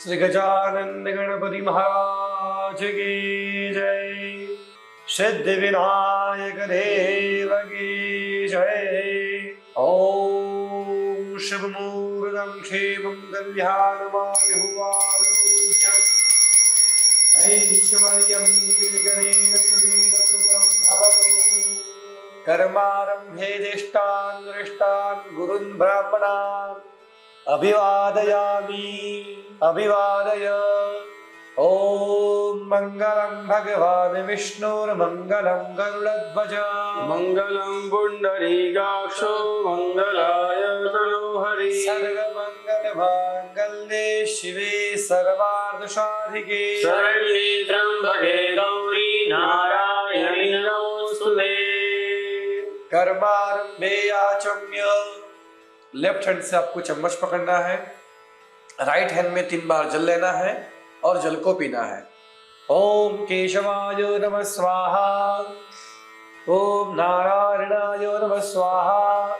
श्री गजानन गणपति महाराज की जय। सिद्धि विनायक देव की जय। ओम शुभ मुहूर्तम क्षेमं कल्याणमायुः आरोग्यम् ऐश्वर्यं दीर्घनेत्र सुखं भवतु। कर्मारम्भे दिष्टान् दृष्टान् गुरुन् ब्राह्मणान् अभिवादयामि अभिवादय। ओम मंगलम भगवान विष्णुर्मंगलम गरुड़ध्वज मंगलम पुंडरीकाक्षो मंगलाय तनोहरि। सर्वमंगल मांगल्ये शिवे सर्वार्थ साधिके शरण्ये त्र्यंबके गौरी नारायणी नमोस्तुते। कर्मारंभे आचम्य। लेफ्ट हैंड से आपको चम्मच पकड़ना है, राइट हैंड में 3 बार जल लेना है और जल को पीना है। ओम केशवाय नमः स्वाहा, ओम नारायणाय नमः स्वाहा,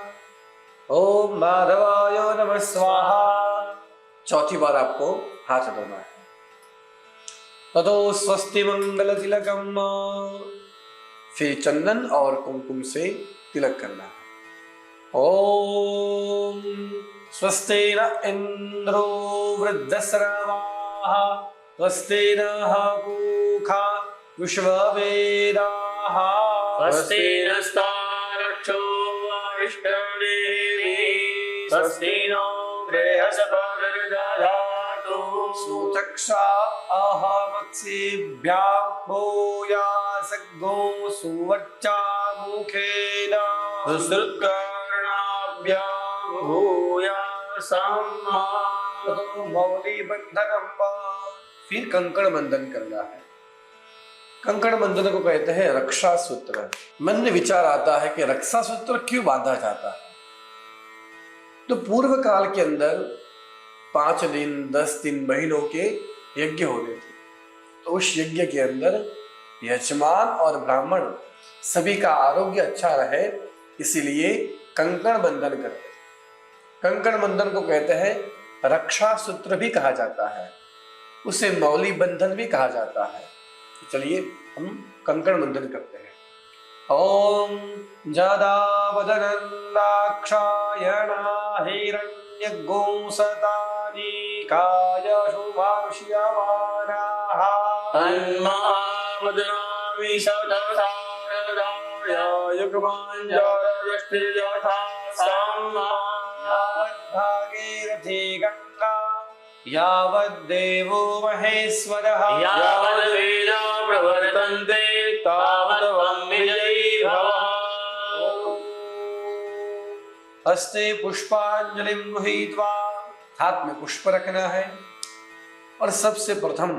ओम माधवाय नमः स्वाहा। चौथी बार आपको हाथ धोना है। ततो स्वस्ति मंगल तिलकम। फिर चंदन और कुमकुम से तिलक करना है। ओम स्वस्ति न इंद्रो वृद्धश्रवाः स्वस्ति नः पूषा विश्ववेदाः स्वस्ति नस्तारक्षो अरिष्टनेमिः स्वस्ति नो बृहस्पतिर्दधातु सुचक्षा अहमत्सेभ्यां भूयासगो सुवच्चा मुखेन सुश्रुतकर्णाभ्यां भूयासं मौली बंधनम। फिर कंकण बंधन करना है। कंकण बंधन को कहते हैं रक्षा सूत्र। मन में विचार आता है कि रक्षा सूत्र क्यों बांधा जाता है। तो पूर्व काल के अंदर 5 दिन 10 दिन महीनों के यज्ञ होते थे। तो उस यज्ञ के अंदर यजमान और ब्राह्मण सभी का आरोग्य अच्छा रहे, इसीलिए कंकण बंधन करते थे। कंकण बंधन को कहते हैं रक्षा सूत्र भी कहा जाता है, उसे मौली बंधन भी कहा जाता है। तो चलिए हम कंकण बंधन करते हैं। ओम जदावदनन्दाक्षायणा हिरण्यगोंसतानि कायशुभाष्यमानाः तन्मामदनामि सदसारदाय युगमाञ्जरदृष्टिर्यथा भागीरथी गंगा यावद्देवो महेश्वरः यावद्वेदा प्रवर्तन्ते तावद्वं विजयी भवः। हस्ते पुष्पांजलिं गृहीत्वा, हाथ में पुष्प रखना है और सबसे प्रथम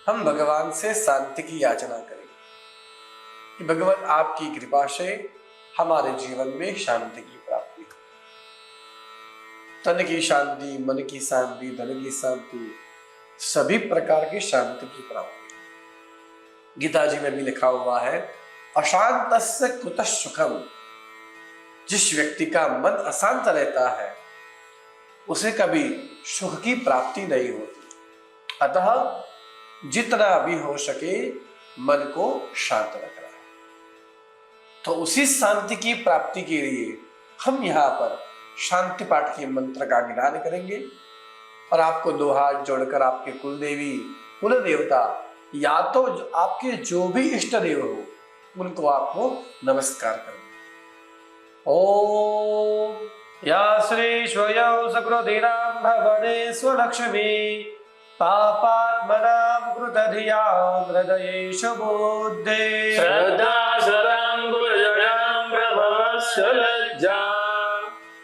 हम भगवान से शांति की याचना करेंगे कि भगवान आपकी कृपा से हमारे जीवन में शांति की प्राप्ति हो। तन की शांति, मन की शांति, धन की शांति, सभी प्रकार की शांति की प्राप्ति। गीता जी में भी लिखा हुआ है अशांतस्य कुतः सुखम। जिस व्यक्ति का मन अशांत रहता है उसे कभी सुख की प्राप्ति नहीं होती। अतः जितना भी हो सके मन को शांत रखना है। तो उसी शांति की प्राप्ति के लिए हम यहाँ पर शांति पाठ के मंत्र का ज्ञान करेंगे और आपको 2 हाथ जोड़कर आपके कुलदेवी कुल देवता या तो आपके जो भी इष्ट देव हो उनको आपको नमस्कार करना। ओम या श्री स्वयं सकृतिनां भवने स्वलक्ष्मी पापात्मनां कृतधियां हृदयेषु बुद्धे श्रद्धा सदां गुरुजनां प्रभवस्य लज्जा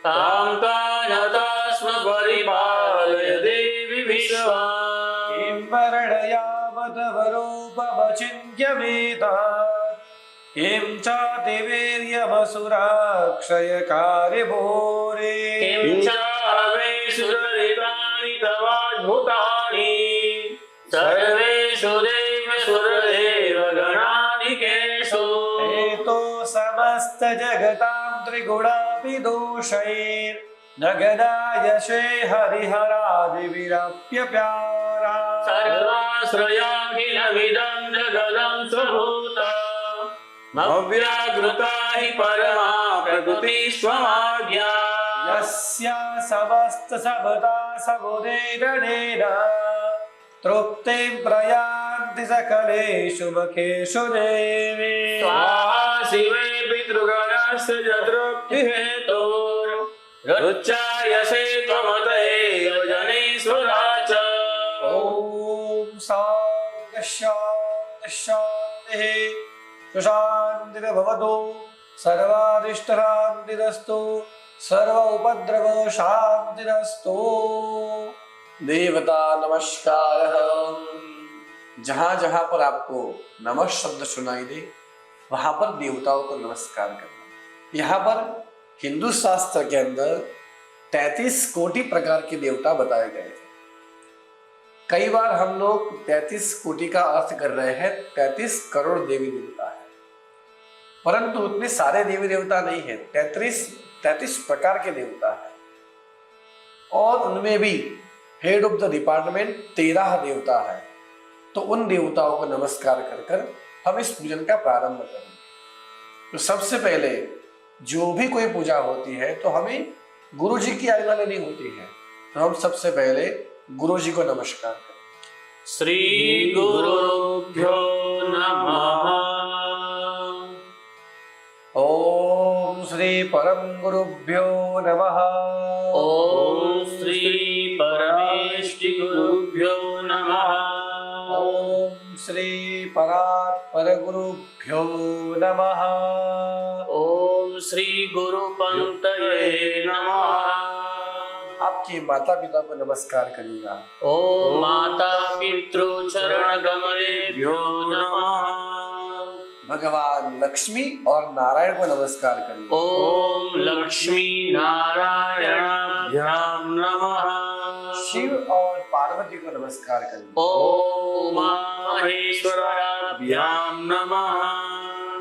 तां तानतास्म परिपालय देवी विश्वा किं वर्णयावतवरूपमचिन्त्यमेतात् किं चाति वीर्यमसुराक्षयकारि भूरि किं चावेषु चरितानि तवाद्भुतानि सर्वेषु देवसुरदेव गणानिकेषु हेतो समस्त जगतां त्रिगुणापि दोषैर् नगदायशे हरिहरादिविरप्य प्यारा सर्वाश्रयाखिलमिदं जगदं स्वभूत अव्याकृता हि परमा प्रकृतिस्वमाद्या यस्या समस्तसभता समुदेरणेन तृप्तिं प्रयान्ति सकलेषु मुखेषु देवी स्वाहा शिवे पितृगणस्य च तृप्तिहेतुरुच्चायसे त्वमतये योजनेश्वरा च ॐ शान्तिः शान्तिः शान्तिः सुशान्तिर्भवतु सर्वारिष्टशान्तिरस्तु सर्व उपद्रव शान्तिरस्तु। देवता नमस्कार। जहां जहां पर आपको नमः शब्द सुनाई दे वहां पर देवताओं को नमस्कार करना। यहाँ पर हिंदू शास्त्र के अंदर 33 कोटि प्रकार के देवता बताए गए हैं। कई बार हम लोग 33 कोटि का अर्थ कर रहे हैं 33 करोड़ देवी देवता है, परंतु उतने सारे देवी देवता नहीं है। 33 प्रकार के देवता है और उनमें भी हेड ऑफ द डिपार्टमेंट 13 देवता है। तो उन देवताओं को नमस्कार कर कर हम इस पूजन का प्रारंभ करेंगे। तो सबसे पहले जो भी कोई पूजा होती है तो हमें गुरु जी की आज्ञा लेनी होती है। तो हम सबसे पहले गुरु जी को नमस्कार करें। श्री गुरुभ्यो नमः। ओम श्री परम गुरुभ्यो नमः। ओम श्री परमेष्टि गुरुभ्यो नमः। ओम श्री परात्पर गुरुभ्यो नमः। ओम श्री गुरु पंतये नमः। आपके माता पिता को नमस्कार करिएगा। ओम माता पितृ चरण कमलेभ्यो नमः। भगवान लक्ष्मी और नारायण को नमस्कार करिए। ओम लक्ष्मी नारायणाभ्यां नमः। शिव और पार्वती को नमस्कार करिए। ओम महेश्वराभ्यां नमः।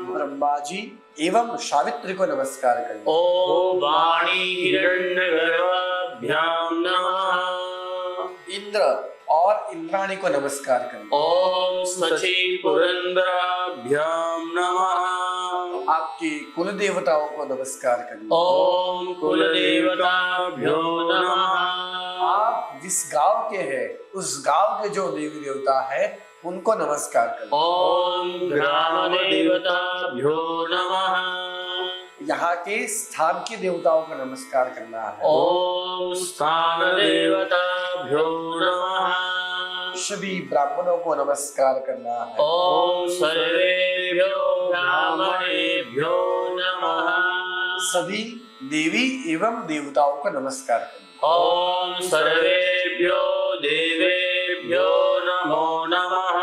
ब्रह्मा जी एवं सावित्री को नमस्कार करिए। ओम वाणी हिरण्यगर्भाभ्यां नमः। इंद्र और इंद्राणी को नमस्कार करिए। ओम सची पुरंदराभ्यां नमः। आपके कुल देवताओं को नमस्कार करिए। ओम कुल देवताभ्यो नमः। आप जिस गांव के हैं उस गांव के जो देवी देवता है उनको नमस्कार करिए। ओम ग्राम देवताभ्यो नमः। यहाँ के स्थान के देवताओं को नमस्कार करना है। ओम स्थान देवताभ्यो नमः। सभी ब्राह्मणों को नमस्कार करना है। ओम सर्वेभ्यो ब्राह्मणेभ्यो नमः। सभी देवी एवं देवताओं को नमस्कार करें। ओम सर्वेभ्यो देवेभ्यो नमो नमः।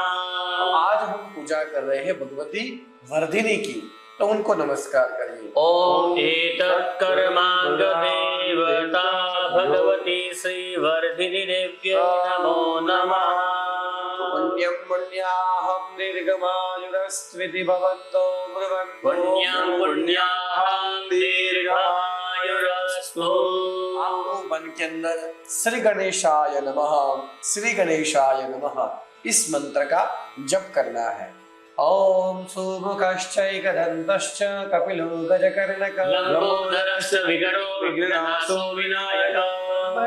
आज हम पूजा कर रहे हैं भगवती वर्धिनी की, तो उनको नमस्कार करिए। ओम एतत् कर्मांग देवता भगवती श्री वर्धिनी देव्यै नमो नमः। पुण्यं पुण्याहं दीर्घमायुरस्त्विति भवन्तो ब्रुवन्तो। पुण्यं पुण्याहं दीर्घायुरस्तु। आपको मन के अंदर श्री गणेशाय नमः, श्री गणेशाय नमः इस मंत्र का जप करना है। ओम सुमुखश्चैकदन्तश्च कपिलो गजकर्णकः लंबोदरस्य विकटो विघ्ननाशो विनायकः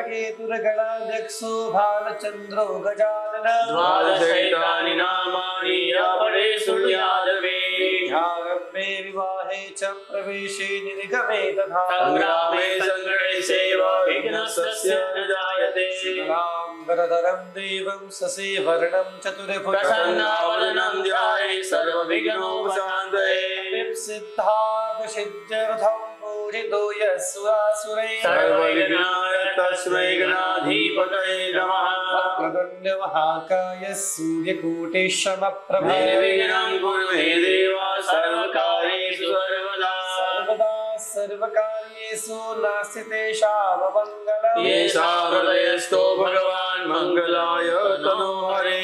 केतुर्गणाध्यक्षो भालचन्द्रो गजाननः द्वादशैतानि नामानि अपरे शृणुयादवे। आरम्भे विवाहे च प्रवेशे निर्गमे तथा संग्रामे संकटे चैव विघ्नस्य न जायते। शुक्लां वरदरं देवं शशिवर्णं चतुर्भुजं प्रसन्नावदनं ध्याये सर्वविघ्नोपशान्तये। सिद्धार्थसिद्ध्यर्थं पूजितो यस्वासुरैः सर्वविघ्नाय तस्मै गणाधिपतये नमः। वक्रतुण्ड महाकाय सूर्यकोटि समप्रभ निर्विघ्नं कुरु मे देव सर्वकार्येषु सर्वदा। सर्वदा सर्वकार्येषु नास्ति तेषाममङ्गलम्। येषां हृदयस्थो भगवान् मङ्गलाय तनोहरे।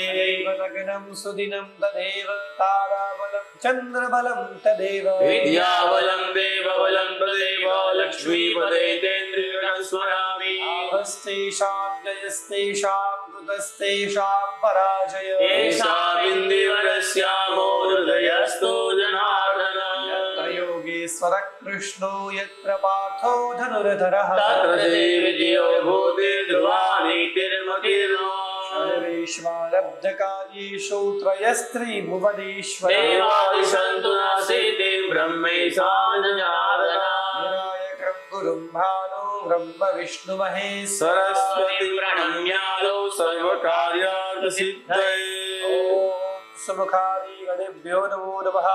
लग्नं सुदिनं तदेव ताराबलं चन्द्रबलं तदेव विद्याबलं देवबलं तदेव लक्ष्मीपदे तेन्द्रियं स्मरामि। आभस्तेषां जयस्तेषां कुतस्तेषां पराजय येषामिन्दिवरस्यामो हृदयस्थो जनार्दन यत्र योगेश्वर कृष्णो यत्र पार्थो धनुर्धरः तत्र देविजयो भूतिर्ध्रुवा नीतिर्मतीर्नो सर्वेष्वारब्धकार्येषु त्रयस्त्रिभुवनेश्वरः देवादिशन्तु नासीति ब्रह्मैषां जनार्दन विनायकं गुरुं भानो ब्रह्म विष्णु महेश्वर सरस्वती प्रणम्यादौ सर्वकार्यार्थसिद्धये सुमुखादि गणेभ्यो नमो नमः।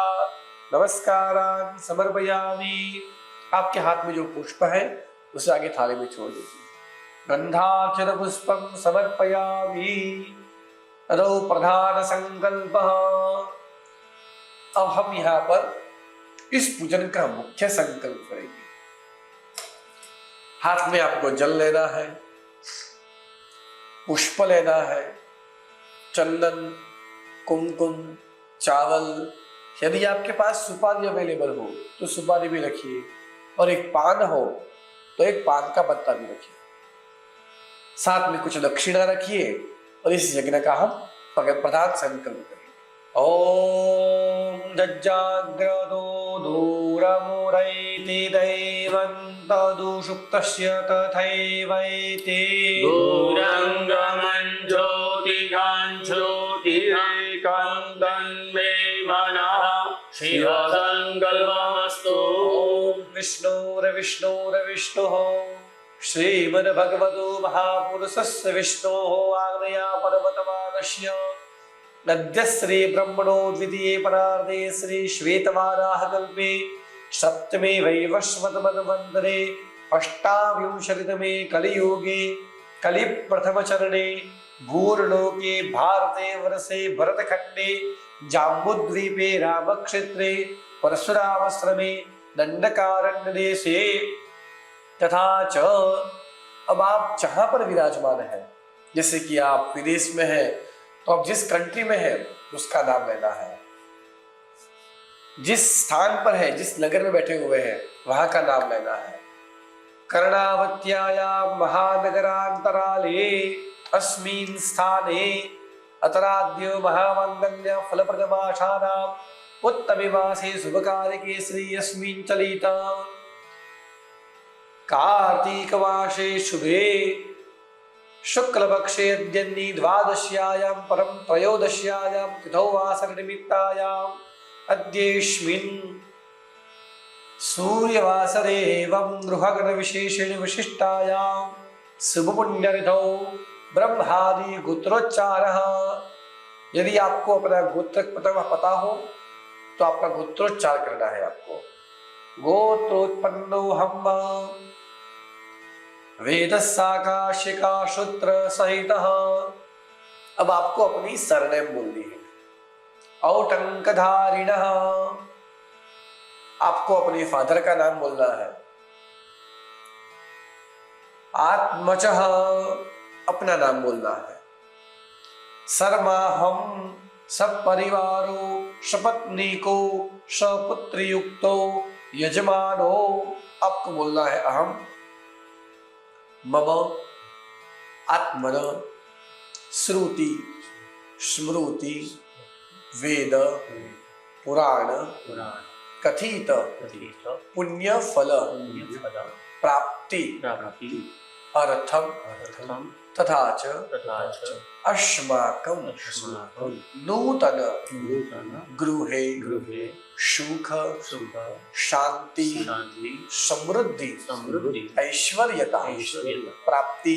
नमस्कारान् समर्पयामि। आपके हाथ में जो पुष्प है उसे आगे थाली में छोड़ दीजिए। गंधाक्षर पुष्पम समर्पयामि। तदो प्रधान संकल्पः। अब हम यहाँ पर इस पूजन का मुख्य संकल्प करेंगे। हाथ में आपको जल लेना है, पुष्प लेना है, चंदन, कुमकुम, चावल, यदि आपके पास सुपारी अवेलेबल हो तो सुपारी भी रखिए, और एक पान हो तो एक पान का पत्ता भी रखिए। साथ में कुछ दक्षिणा रखिए और इस यज्ञ का हम प्रधान संकल्प करेंगे। ओम जज्जाग्रदो दूरमुरैति दैवं तदुषुप्तस्य तथैवैति दूरङ्गमं ज्योतिकाञ्ज्योतिरेकं तन्मे मनः शिवसङ्कल्पमस्तु। ओम विष्णुर्विष्णुर्विष्णुः श्रीमद्भगवतो महापुरुषस्य विष्णोः आज्ञया पर्वतमानस्य नद्य श्री ब्रह्मणो द्वितीये परार्धे श्री श्वेतवाराह कल्पे सप्तमे वैवस्वतमन्वन्तरे अष्टाविंशतितमे कलियुगे कलि प्रथम चरणे भूर्लोके भारते वर्षे भरतखंडे जाम्बुद्वीपे रामक्षेत्रे परशुरामाश्रमे दंडकारण्यदेशे तथा च। अब आप जहां पर विराजमान हैं, जैसे कि आप विदेश में हैं तो आप जिस कंट्री में हैं उसका नाम लेना है। जिस स्थान पर है, जिस नगर में बैठे हुए हैं वहां का नाम लेना है। कर्णावत्यायां महानगरांतराले अस्मिन् स्थाने अतराद्य महामंगल्य फलप्रदमासानां उत्तमे मासे शुभकार्यके श्री अस्मिन् चलिता कार्तिक मासे शुभे शुक्लपक्षे अद्यन्नी द्वादश्यायां परं त्रयोदश्यायां तिथौ वासरनिमित्तायाम् अद्येष्मिन् सूर्यवासरे एवं गृहगणविशेषेण विशिष्टायां शुभपुण्यतिथौ ब्रह्मादि गोत्रोच्चारः। यदि आपको अपना गोत्र पता हो तो आपका गोत्रोच्चार करना है आपको। गोत्रोत्पन्नो हम वेदशाकाशिका सूत्र सहित। अब आपको अपनी सरनेम बोलनी है। औटंकधारिण, आपको अपने फादर का नाम बोलना है। आत्मचः, अपना नाम बोलना है। सर्माहम, सब परिवारो सपत्नीको सपुत्रियुक्तो यजमानो, आपको बोलना है अहम। मम आत्मन श्रुति स्मृति वेद पुराण कथित पुण्य फल प्राप्ति अर्थम तथा च अस्माकं नूतन गृहे सुख शांति समृद्धि ऐश्वर्यता प्राप्ति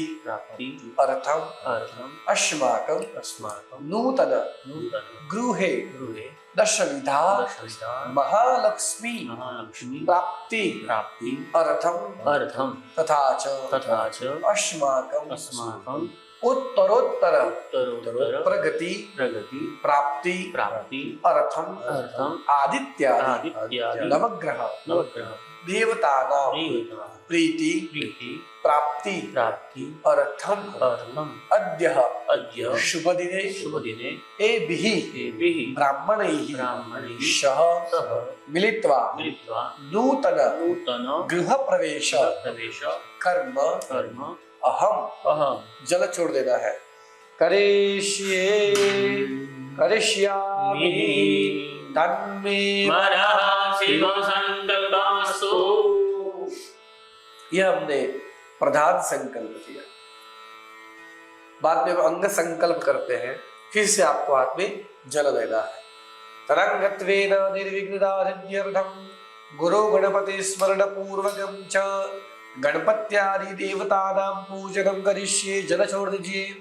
अर्थम अस्माकं नूतन गृहे दशविधा महालक्ष्मी प्राप्ति अर्थम तथा च अस्माकं उत्तरोत्तर प्रगति प्राप्ति अर्थम आदित्यादि नवग्रह देवतानां प्रीति प्राप्ति अर्थम अद्य शुभ दिने एभिः ब्राह्मणैः सह मिलित्वा नूतन गृह प्रवेश कर्म अहम, जल छोड़ देना है, करिष्ये करिष्यामि तन्मे मनः शिव संकल्पमस्तु। यह हमने प्रधान संकल्प किया। बाद में हम अंग संकल्प करते हैं। फिर से आपको हाथ में जल लेना है। तरंगत्वेन निर्विघ्नदारिद्र्यर्थं गुरु गणपति स्मरण पूर्वकं च गणपत्यादि देवतानां पूजनं करिष्ये। जल छोड़ दीजिए।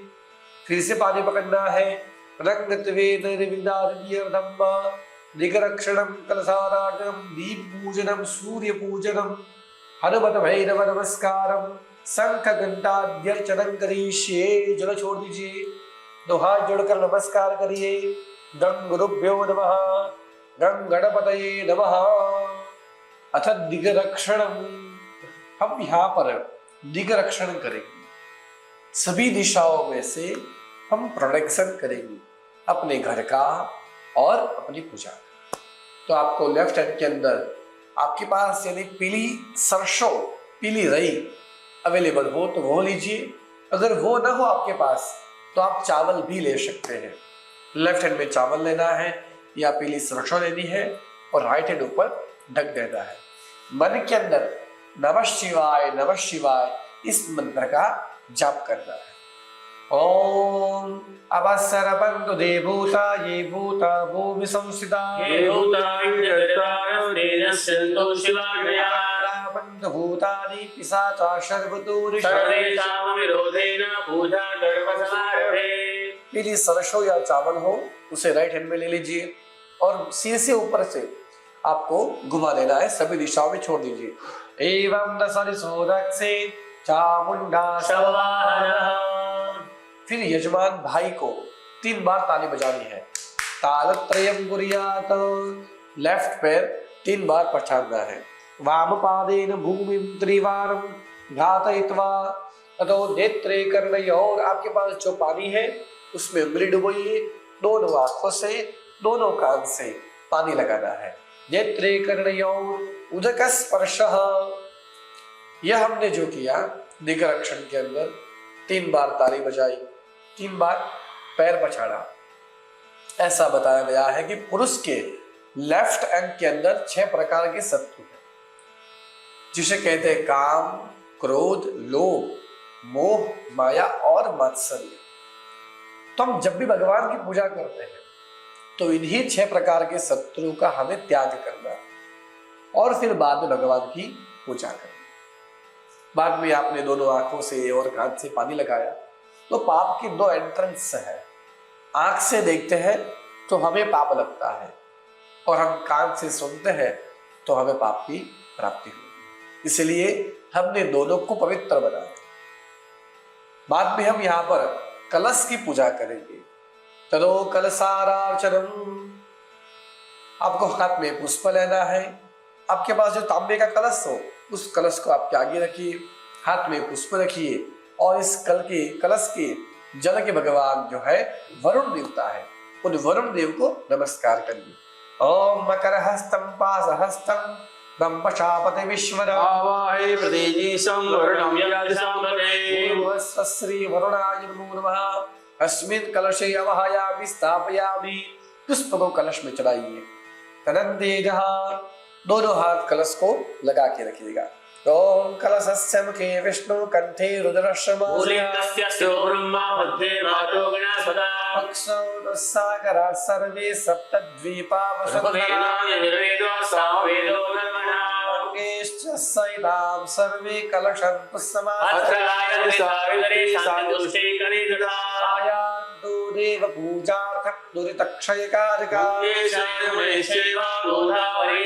फिर से पानी पकड़ना है। तरंगत्वेन निर्विघ्नदारिद्र्यर्थं दिग्रक्षणं कलशाराधनं दीप पूजनं सूर्य पूजनं हनुमत भैरव नमस्कारं शंख घंटाद्यर्चनं करिष्ये। जल छोड़ दीजिए। दो हाथ जोड़कर नमस्कार करिए। गं गुरुभ्यो नमः, गं गणपतये नमः। अथ दिग्रक्षणं, हम यहाँ पर दिग्रक्षण करेंगे। सभी दिशाओं में से हम प्रोटेक्शन करेंगे अपने घर का और अपनी पूजा का। तो आपको लेफ्ट हैंड के अंदर आपके पास यदि पीली सरसों, पीली रई अवेलेबल हो तो वो लीजिए। अगर वो ना हो आपके पास तो आप चावल भी ले सकते हैं। लेफ्ट हैंड में चावल लेना है या पीली सरसों लेनी है और राइट हैंड ऊपर ढक देना है। मन के अंदर नमः शिवाय इस मंत्र का जाप करना है। ओम अवसरबंधु देवूता ये भूता भूमि संस्थिता ये भूतानि शिवाय भूतानि पिशाचा सर्वतो सर्वेषां विरोधेन पूजा गर्भसमारभे। पीली सरसों या चावल हो उसे राइट हैंड में ले लीजिए और सिर से ऊपर से आपको घुमा देना है। सभी दिशाओं में छोड़ दीजिए। एवं दशरिषो रक्षे चामुंडा सवाहनः। फिर यजमान भाई को 3 बार ताली बजानी है। तालत्रयं कुर्यात्, लेफ्ट पैर 3 बार पछाड़ना है। वामपादेन भूमिं त्रिवारं घातयित्वा ततो नेत्रे कर्णयोः। आपके पास जो पानी है उसमें उंगली डुबोइए। दोनों आंखों से, दोनों कान से पानी लगाना है। नेत्रे कर्णयोः उदक स्पर्शः। यह हमने जो किया दिग्रक्षण के अंदर 3 बार ताली बजाई, 3 बार पैर पछाड़ा। ऐसा बताया गया है कि पुरुष के लेफ्ट अंग के अंदर 6 प्रकार के शत्रु हैं, जिसे कहते हैं काम, क्रोध, लोभ, मोह, माया और मात्सर्य। तो हम जब भी भगवान की पूजा करते हैं तो इन्हीं 6 प्रकार के शत्रुओं का हमें त्याग करना और फिर बाद में भगवान की पूजा करना। बाद में आपने दोनों आंखों से और कान से पानी लगाया तो पाप की 2 एंट्रेंस है। आंख से देखते हैं तो हमें पाप लगता है और हम कान से सुनते हैं तो हमें पाप की प्राप्ति होगी। इसलिए हमने दोनों को पवित्र बनाया। बाद में हम यहाँ पर कलश की पूजा करेंगे। तदो कलशारार्चनम। आपको हाथ में पुष्प लेना है। आपके पास जो तांबे का कलश हो उस कलश को आपके आगे रखिए, हाथ में पुष्प रखिए और इस कलश के जल के भगवान जो है वरुण देवता है, उन वरुण देव को नमस्कार करिए। ओम मकर हस्तम पास हस्तम ब्रह्मशापते विश्वरा आवाहे प्रदेजीशं वरुणं यादिसामते। श्री वरुणाय नमो नमः। अस्मिन् कलशे अवहयामि स्थापयामि। पुष्प को कलश में चढ़ाइए। तदन्ते जहाँ दोनों हाथ कलश को लगा के रखिएगा। ओम कलशस्य मुखे विष्णु कंठे रुद्रश्रमा ब्रह्मा मध्ये मातो गणपता अक्षौ सागरा सर्वे सप्तद्वीपा सैदाम सर्वे कलशं देव पूजार्थं दुरितक्षयकारकम्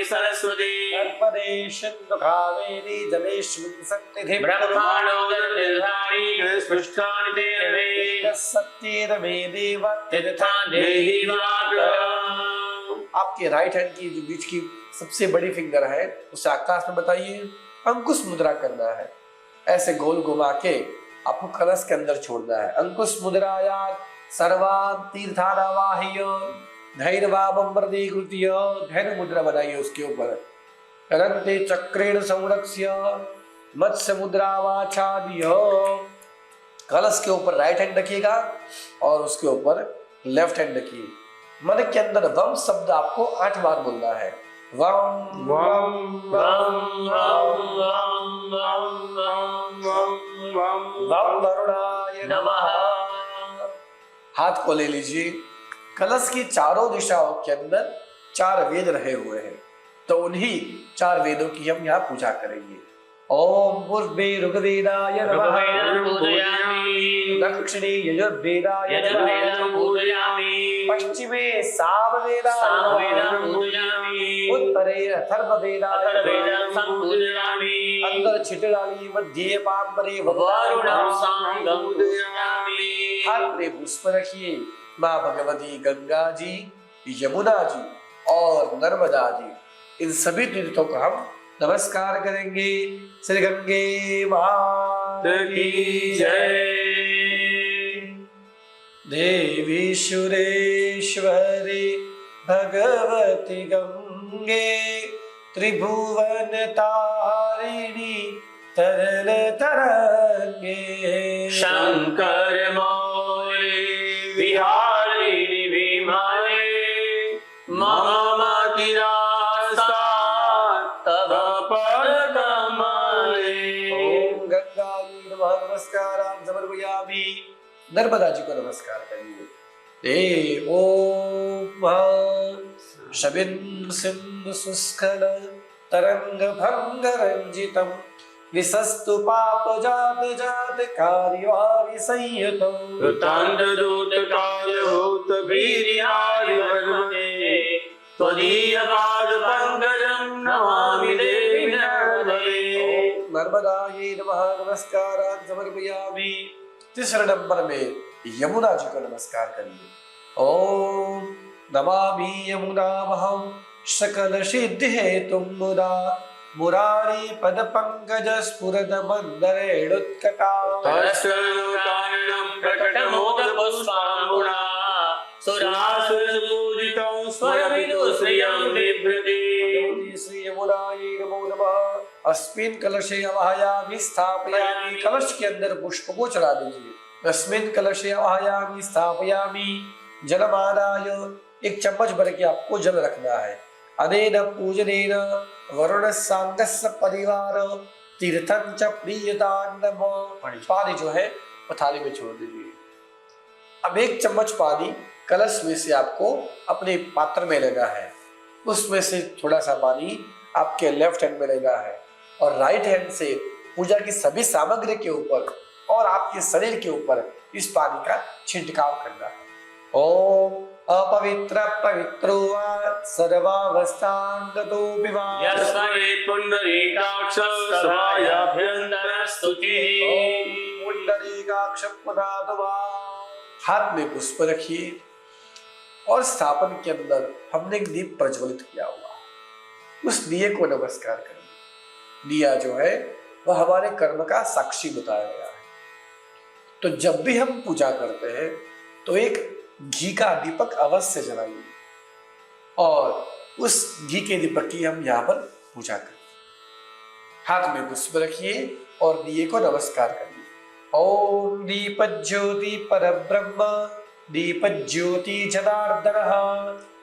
सरस्वती सिन्धु कावेरी जलेष्मिन् सन्निधिं ब्रह्माणो निर्धारी स्पृष्टानि देवे सत्येरमे देव तीर्थान् देहि आपके राइट हैंड की जो बीच की सबसे बड़ी फिंगर है उसे आकाश में बताइए। अंकुश मुद्रा करना है। ऐसे गोल घुमा के आपको कलश के अंदर छोड़ना है। अंकुश मुद्रायात् सर्वान् तीर्थानावाह्य धैर्यवामृतीकृत्य धैर्य मुद्रा बनाइए। उसके ऊपर करन्ते चक्रेण संरक्ष्य मत्स्य मुद्रावाचाद्य कलश के ऊपर राइट हैंड रखिएगा और उसके ऊपर लेफ्ट हैंड रखिए। मन के अंदर वम शब्द आपको 8 बार बोलना है। वम वम वम वम वम वम वम वम वम वरुणाय नमः। हाथ को ले लीजिए। कलश की चारों दिशाओं के अंदर 4 वेद रहे हुए हैं, तो उन्हीं 4 वेदों की हम यहाँ पूजा करेंगे। ओम पूर्वे ऋग्वेदाय नमः, दक्षिणे यजुर्वेदाय नमः, पश्चिमे सामवेदाय नमः, उत्तरे अथर्ववेदाय नमः, अंदर छिट डाली मध्य पांबरे वरुणं सांगं पूजयामि। हाथ में पुष्प रखिए। माँ भगवती गंगा जी, यमुना जी और नर्मदा जी, इन सभी तीर्थों को हम नमस्कार करेंगे। श्री गंगे माता की जय। देवी सुरेश्वरी भगवती गंगे, त्रिभुवन तारिणी तरल तरंगे, शंकर मौली विहारिणी विमले, मम मतिरास्ता तव पद कमले। ओम गंगा जी नमः नमस्कारान् समर्पयामि। नर्मदा जी को नमस्कार करिए। देव ओम शबिन सिंधु शुष्कल तरंग भंग रंजितम, विसस्तु पाप जात जात कार्यवारि संयुतम, वृतांत दूत कालभूत वीर्यादि वर्मणे, त्वदीय पाद पंकजं नमामि देवी नर्मदे। नर्मदायै नमः नमस्कारान् समर्पयामि। तीसरे नंबर में यमुना जी को नमस्कार करिए। ओम नमामि यमुनामहं सकल सिद्धि हेतुं मुदा, मुरारी पद पंकज स्फुरद मंदरेणुत्कटा, तस्सर्वकारणं प्रकटमोद पुष्पांगुणा, सुरासुर पूजितं स्वयमिदु श्रियं बिभ्रति। श्री यमुनायै नमो नमः। अस्मिन् कलशे आवाहयामि स्थापयामि। कलश के अंदर पुष्प को चढ़ा दीजिए। अस्मिन् कलशे आवाहयामि स्थापयामि। जलमादाय 1 चम्मच भर के आपको जल रखना है। अनेन पूजनेन वरुण सांगस्य परिवार तीर्थं च प्रीयतान्नम। पानी जो है वो थाली में छोड़ दीजिए। अब 1 चम्मच पानी कलश में से आपको अपने पात्र में लेना है। उसमें से थोड़ा सा पानी आपके लेफ्ट हैंड में लेना है और राइट हैंड से पूजा की सभी सामग्री के ऊपर और आपके शरीर के ऊपर इस पानी का छिड़काव करना है। ओम अपवित्र पवित्रो वा सर्वावस्थांगतो विवा, यस्मै पुंडरीकाक्ष सभायाभ्यन्तरस्तुतिः। ओम पुंडरीकाक्ष पुनातो वा। हाथ में पुष्प रखिए और स्थापन के अंदर हमने एक दीप प्रज्वलित किया हुआ, उस दिए को नमस्कार करिए। दिया जो है वह हमारे कर्म का साक्षी बताया गया है। तो जब भी हम पूजा करते हैं तो एक घी का दीपक अवश्य जलाइए और उस घी के दीपक की हम यहाँ पर पूजा करें। हाथ में पुष्प रखिए और दिए को नमस्कार करिए। ओम दीप ज्योति परब्रह्म, दीप ज्योति जनार्दनः,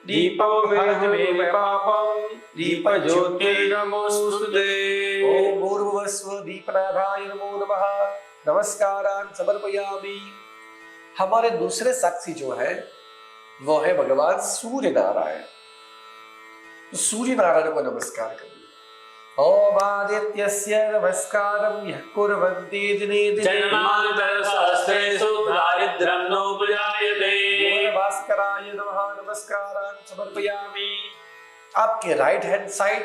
दीपो मे पापं, दीप ज्योतिर्नमोस्तुते। ओम भूर्भुवस्सुः दीपनाथाय नमो नमः। नमस्कारान् समर्पयामि। हमारे दूसरे साक्षी जो है वो है भगवान सूर्य नारायण। तो सूर्य नारायण को नमस्कार करिए। ओम आदित्यस्य नमस्कारं यः कुर्वन्ति दिने दिने, जन्मांतर सहस्रेषु दारिद्र्यं नोपजायते। भास्कराय नमः नमस्कारान् समर्पयामि। आपके राइट हैंड साइड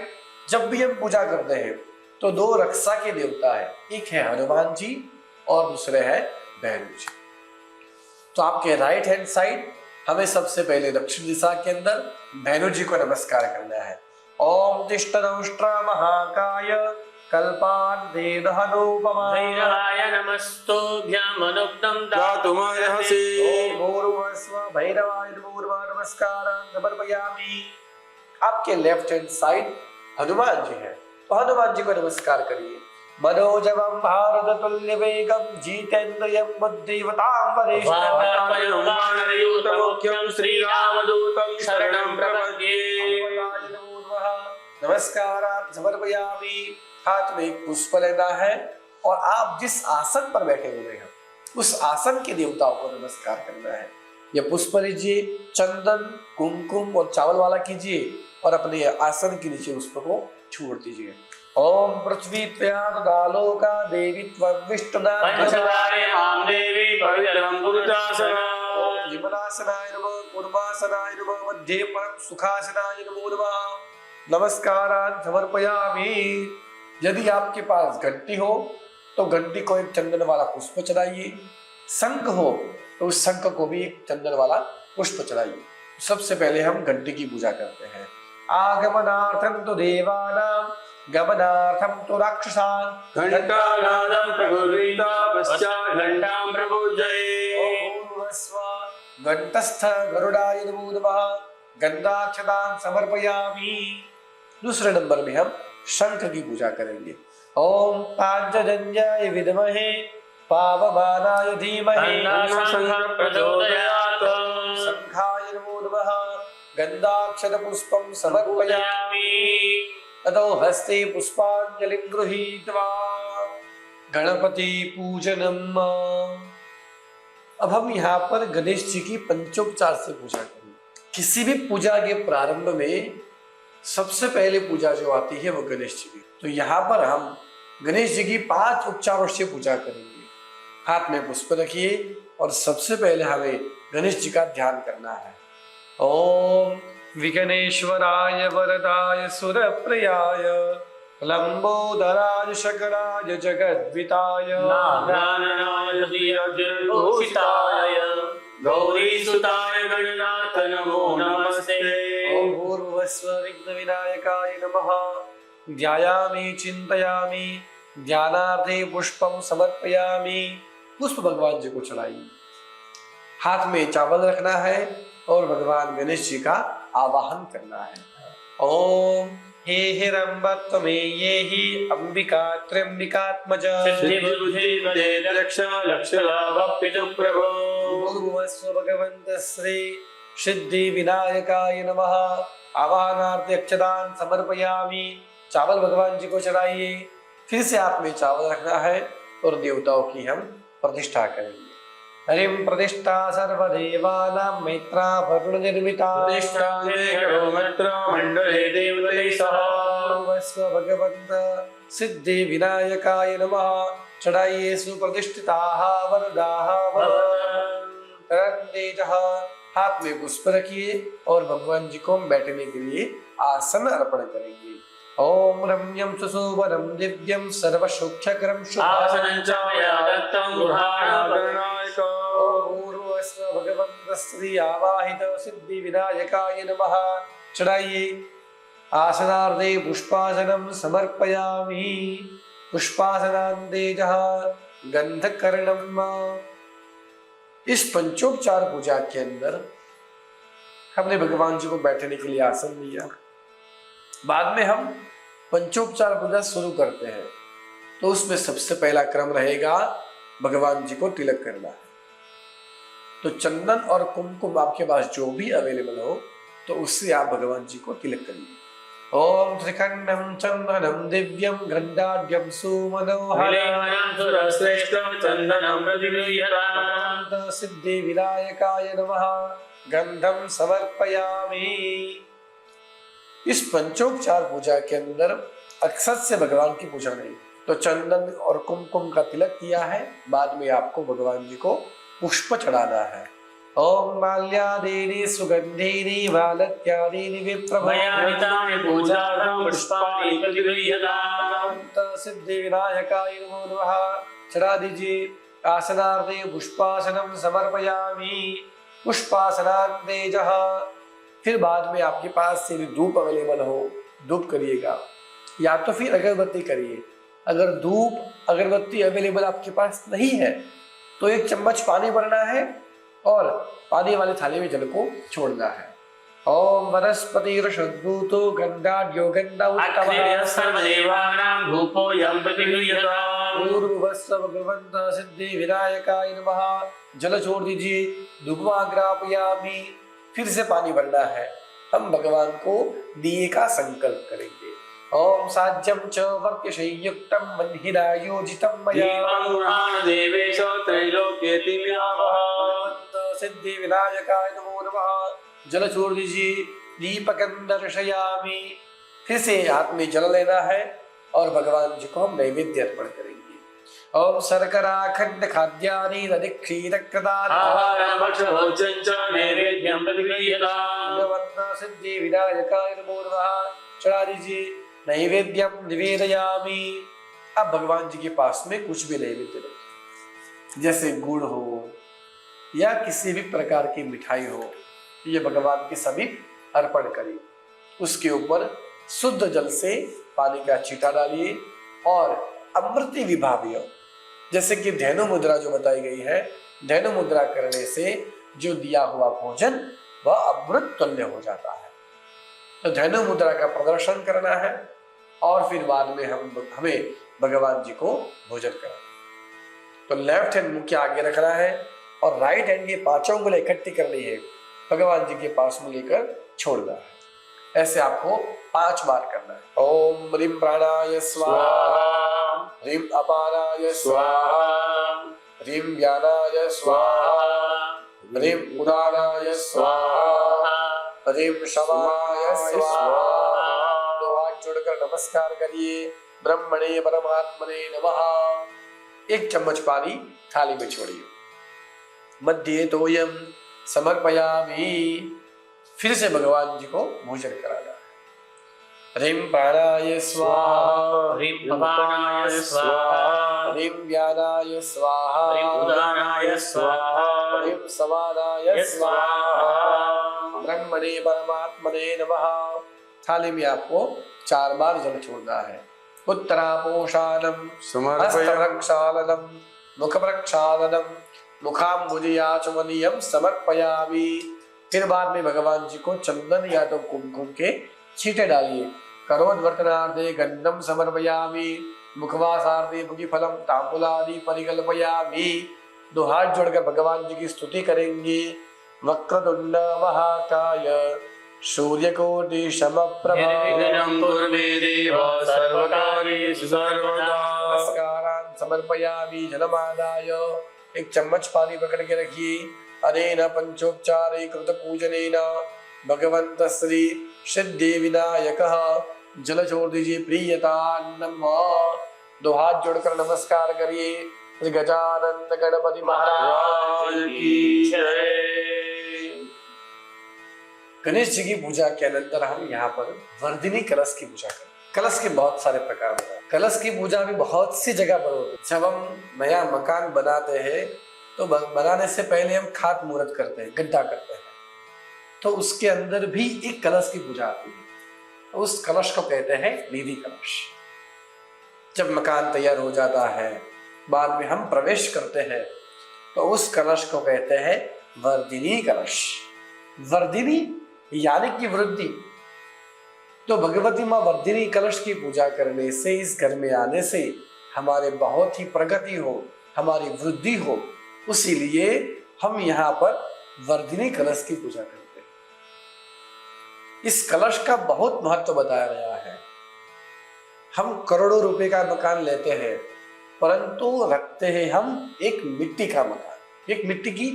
जब भी हम पूजा करते हैं तो 2 रक्षा के देवता है, एक है हनुमान जी और दूसरे है भैरव जी। तो आपके राइट हैंड साइड हमें सबसे पहले दक्षिण दिशा के अंदर भैरव जी को नमस्कार करना है। ओम तिष्ठदंष्ट्र महाकाय कल्पान्ते दहनोपमा, भैरवाय नमस्तुभ्यमनुक्तं दातुमर्हसि। ओम भूर्भुवस्सुः भैरवाय नमो नमः नमस्कारान् समर्पयामि। आपके left hand side Hanuman ji है, तो हनुमान जी को नमस्कार करिए। मनोजवं भारततुल्यवेगं जितेन्द्रियं बुद्धिमतां वरिष्ठं वातावरणं वानरयूतमुख्यं श्रीरामदूतं शरणं प्रपद्ये। नमस्कारात् समर्पयामि। हाथ में एक पुष्प लेना है और आप जिस आसन पर बैठे हुए हैं उस आसन के देवताओं को नमस्कार करना है। यह पुष्प लीजिए, चंदन कुमकुम और चावल वाला कीजिए और अपने आसन के नीचे पुष्प को छोड़ दीजिए। ओम पृथ्वी त्वयालोका देवी त्वं विष्णुना पंचकार्य मां देवी पवित्रं पुरुषासना। जीवनासनाय नमः, कूर्मासनाय नमः, मध्ये परम सुखासनाय नमो नमः। नमस्कारान् समर्पयामि। यदि आपके पास घंटी हो तो घंटी को एक चंदन वाला पुष्प चढ़ाइए, शंख हो तो उस शंख को भी एक चंदन वाला पुष्प चढ़ाइए। सबसे पहले हम घंटी की पूजा करते हैं। आगमनार्थं तु देवानां गमनार्थं तु राक्षसान् घंटानादं प्रकुर्वीता पश्चात् घंटां प्रपूजये। घंटस्थ गरुडाय नमो नमः, गंधाक्षतां समर्पयामि। दूसरे नंबर में हम शंख की पूजा करेंगे। ओम पांचजन्याय विद्महे पावमानाय धीमहि तन्नः प्रचोदयात्। शंखाय नमो नमः, गंधाक्षत पुष्पं समर्पयामि। ततो हस्ते पुष्पांजलिं गृहीत्वा गणपति पूजनम्। अब हम यहाँ पर गणेश जी की पंचोपचार से पूजा करेंगे। किसी भी पूजा के प्रारंभ में सबसे पहले पूजा जो आती है वो गणेश जी की। तो यहाँ पर हम गणेश जी की 5 उपचारों से पूजा करेंगे। हाथ में पुष्प रखिए और सबसे पहले हमें गणेश जी का ध्यान करना है। ओम विघ्नेश्वराय वरदाय सुरप्रियाय लंबोदराय शकराय जगद्विताय नारायणाय श्रीअर्जुनभूषिताय गौरीसुताय गणनाथ नमो नमस्ते। ओम भूर्भुवस्सुः विघ्नविनायकाय नमः। ध्यायामि चिंतयामि ध्यानार्थे पुष्पं समर्पयामि। पुष्प भगवान जी को चढ़ाइए। हाथ में चावल रखना है और भगवान गणेश जी का आवाहन करना है। ओम हे हिरंब त्वमेयेहि अंबिका त्र्यंबिकात्मज सिद्धिबुद्धिपदे दक्ष लक्ष्यलाभप्रितु प्रभो। भूर्भुवस्सुः भगवन्तः श्री सिद्धि विनायकाय नमः। आवाहनार्थे अक्षतान् समर्पयामि। चावल भगवान जी को चढ़ाइए। फिर से हाथ में चावल रखना है और देवताओं की हम प्रतिष्ठा करेंगे। हरिं प्रतिष्ठा सर्वदेवानां मैत्रा वरुण निर्मिता प्रतिष्ठाने गणोमत्र मंडले देवतैः सह। भूर्भुवस्सुः भगवन्त सिद्धि विनायकाय नमः। चढ़ाइए सुप्रतिष्ठिताः वरदाः तेजः। हाथ में पुष्प रखिए और भगवान जी को बैठने के लिए आसन अर्पण करेंगे। ओम रम्यं सुशोभनं दिव्यं सर्वसौख्यकरं आसनं च मया दत्तं गृहाणापरणायक। भूर्भुवस्सुः भगवन्तः श्री आवाहित सिद्धि विनायकाय नमः। चढ़ाइए। आसनार्थे पुष्पासनं समर्पयामि। पुष्पासनान्तेजः गंधकर्णम्। इस पंचोपचार पूजा के अंदर हमने भगवान जी को बैठने के लिए आसन दिया। बाद में हम पंचोपचार पूजा शुरू करते हैं तो उसमें सबसे पहला क्रम रहेगा भगवान जी को तिलक करना है। तो चंदन और कुमकुम आपके पास जो भी अवेलेबल हो तो उससे आप भगवान जी को तिलक करिए। ओम त्रिखंडम चंदनम दिव्यम गंधाढ्यम सुमनोहरम सुरश्रेष्ठं चन्दनं प्रतिगृह्यताम्। सिद्धि विनायकाय नमः। गंधम समर्पयामि। इस पंचोपचार पूजा के अंदर अक्षत से भगवान की पूजा नहीं, तो चंदन और कुमकुम का तिलक किया है। बाद में आपको भगवान जी को पुष्प चढ़ाना है। ओम माल्यादीनि सुगंधीनि वालत्यादीनि मयानितानि पूजार्थं पुष्पाणि प्रतिगृह्यताम्। सिद्धि विनायकाय नमो नमः। चढ़ा दीजिए। आसनार्थे पुष्पासनं समर्पयामि। पुष्पासनान्तेजः। फिर बाद में आपके पास यदि धूप अवेलेबल हो धूप करिएगा, या तो फिर अगरबत्ती करिए। अगर धूप अगरबत्ती अवेलेबल आपके पास नहीं है तो 1 चम्मच पानी भरना है और पानी वाली थाली में जल को छोड़ना है। ओम वनस्पतिर्षद्भूतो गन्धाढ्यो अग्निर्यः सर्वदेवानां धूपोऽयं प्रतिगृह्यताम्। पूर्वस्व भगवंत सिद्धि विनायकाय नमः। जल छोड़ दीजिए, धूपमाग्रापयामि। फिर से पानी भरना है। हम भगवान को दिए का संकल्प करेंगे। ओम साज्यम च वर्क्यशयुक्तं मन्हिरायोजितं मया दीपं गृहाण देवेश त्रैलोक्यतिमिरावः। सिद्धि विनायकाय नमो नमः। जल छोड़ दीजिए, दीपकं दर्शयामि। फिर से हाथ में जल लेना है और भगवान जी को हम नैवेद्य अर्पण करेंगे। ओम शर्करा खंड खाद्यानि दधि क्षीर कृतानि आहारं भक्षभोज्यं च नैवेद्यं प्रतिगृह्यताम्। भगवन्त सिद्धि विनायकाय नमो नमः। चढ़ा दीजिए, नैवेद्यम निवेदयामि। अब भगवान जी के पास में कुछ भी नैवेद्य रखिए, जैसे गुड़ हो या किसी भी प्रकार की मिठाई हो, ये भगवान के समीप अर्पण करिए। उसके ऊपर शुद्ध जल से पानी का छींटा डालिए और अमृति विभाव्य, जैसे कि धेनु मुद्रा जो बताई गई है, धेनु मुद्रा करने से जो दिया हुआ भोजन वह अमृत तुल्य हो जाता है। तो धेनु मुद्रा का प्रदर्शन करना है और फिर बाद में हमें भगवान जी को भोजन करना है। तो लेफ्ट हैंड मुंह के आगे रखना है और राइट हैंड की पांचों उंगली इकट्ठी करनी है, भगवान जी के पास में लेकर छोड़ना है। ऐसे आपको 5 बार करना है। ओम ह्रीं प्राणाय स्वाहा, ह्रीं अपानाय स्वाहा, ह्रीं व्यानाय स्वाहा, ह्रीं उदानाय स्वाहा, ह्रीं शमाय स्वाहा। दो हाथ जोड़कर नमस्कार करिए। ब्रह्मणे परमात्मने नमः। 1 चम्मच पानी थाली में छोड़िए। मध्ये तोयम समर्पयामि। फिर से भगवान जी को भोजन कराना है। ह्रीं प्राणाय स्वाहा, ह्रीं अपानाय स्वाहा, ह्रीं व्यानाय स्वाहा, ह्रीं उदानाय स्वाहा, ह्रीं समानाय स्वाहा। ब्रह्मणे परमात्मने नमः। थाली में आपको 4 बार जल छोड़ना है। उत्तरापोषाणं हस्तप्रक्षालनं मुखप्रक्षालनं मुखाम्बुजयाचमनीयं समर्पयामि। फिर बाद में भगवान जी को चंदन या तो कुमकुम के छींटे डालिए। करोद्वर्तनार्थे गंधम समर्पयामि, मुखवासार्थे मुखिफलम तांबूलादि परिकल्पयामि। 2 हाथ जोड़कर भगवान जी की स्तुति करेंगे। वक्रतुंड महाकाय सूर्यकोटि समप्रभा निर्विघ्नं कुर्मे देव सर्वकार्येषु सर्वदा। नमस्कारान् समर्पयामि। जलमादाय 1 चम्मच पानी पकड़ के रखिए। अनेन पंचोपचारे कृत पूजनेन भगवंत श्री सिद्धि विनायकः। जल छोड़ दीजिए। प्रीयतान्नम। 2 हाथ जोड़कर नमस्कार करिए। श्री गजानन गणपति महाराज की जय। गणेश जी की पूजा के अनंतर हम यहाँ पर वर्धिनी कलश की पूजा करें। कलश के बहुत सारे प्रकार होते हैं। कलश की पूजा भी बहुत सी जगह पर होती है। जब हम नया मकान बनाते हैं तो बनाने से पहले हम खात मुहूर्त करते हैं, गड्ढा करते हैं, तो उसके अंदर भी एक कलश की पूजा आती है। उस कलश को कहते हैं निधि कलश। जब मकान तैयार हो जाता है, बाद में हम प्रवेश करते हैं, तो उस कलश को कहते हैं वर्धिनी कलश। वर्धिनी यानी कि वृद्धि। तो भगवती माँ वर्धिनी कलश की पूजा करने से, इस घर में आने से हमारे बहुत ही प्रगति हो, हमारी वृद्धि हो, उसीलिए हम यहाँ पर वर्धिनी कलश की पूजा करते हैं। इस कलश का बहुत महत्व बताया गया है। हम करोड़ों रुपए का मकान लेते हैं, परंतु रखते हैं हम एक मिट्टी का मकान, एक मिट्टी की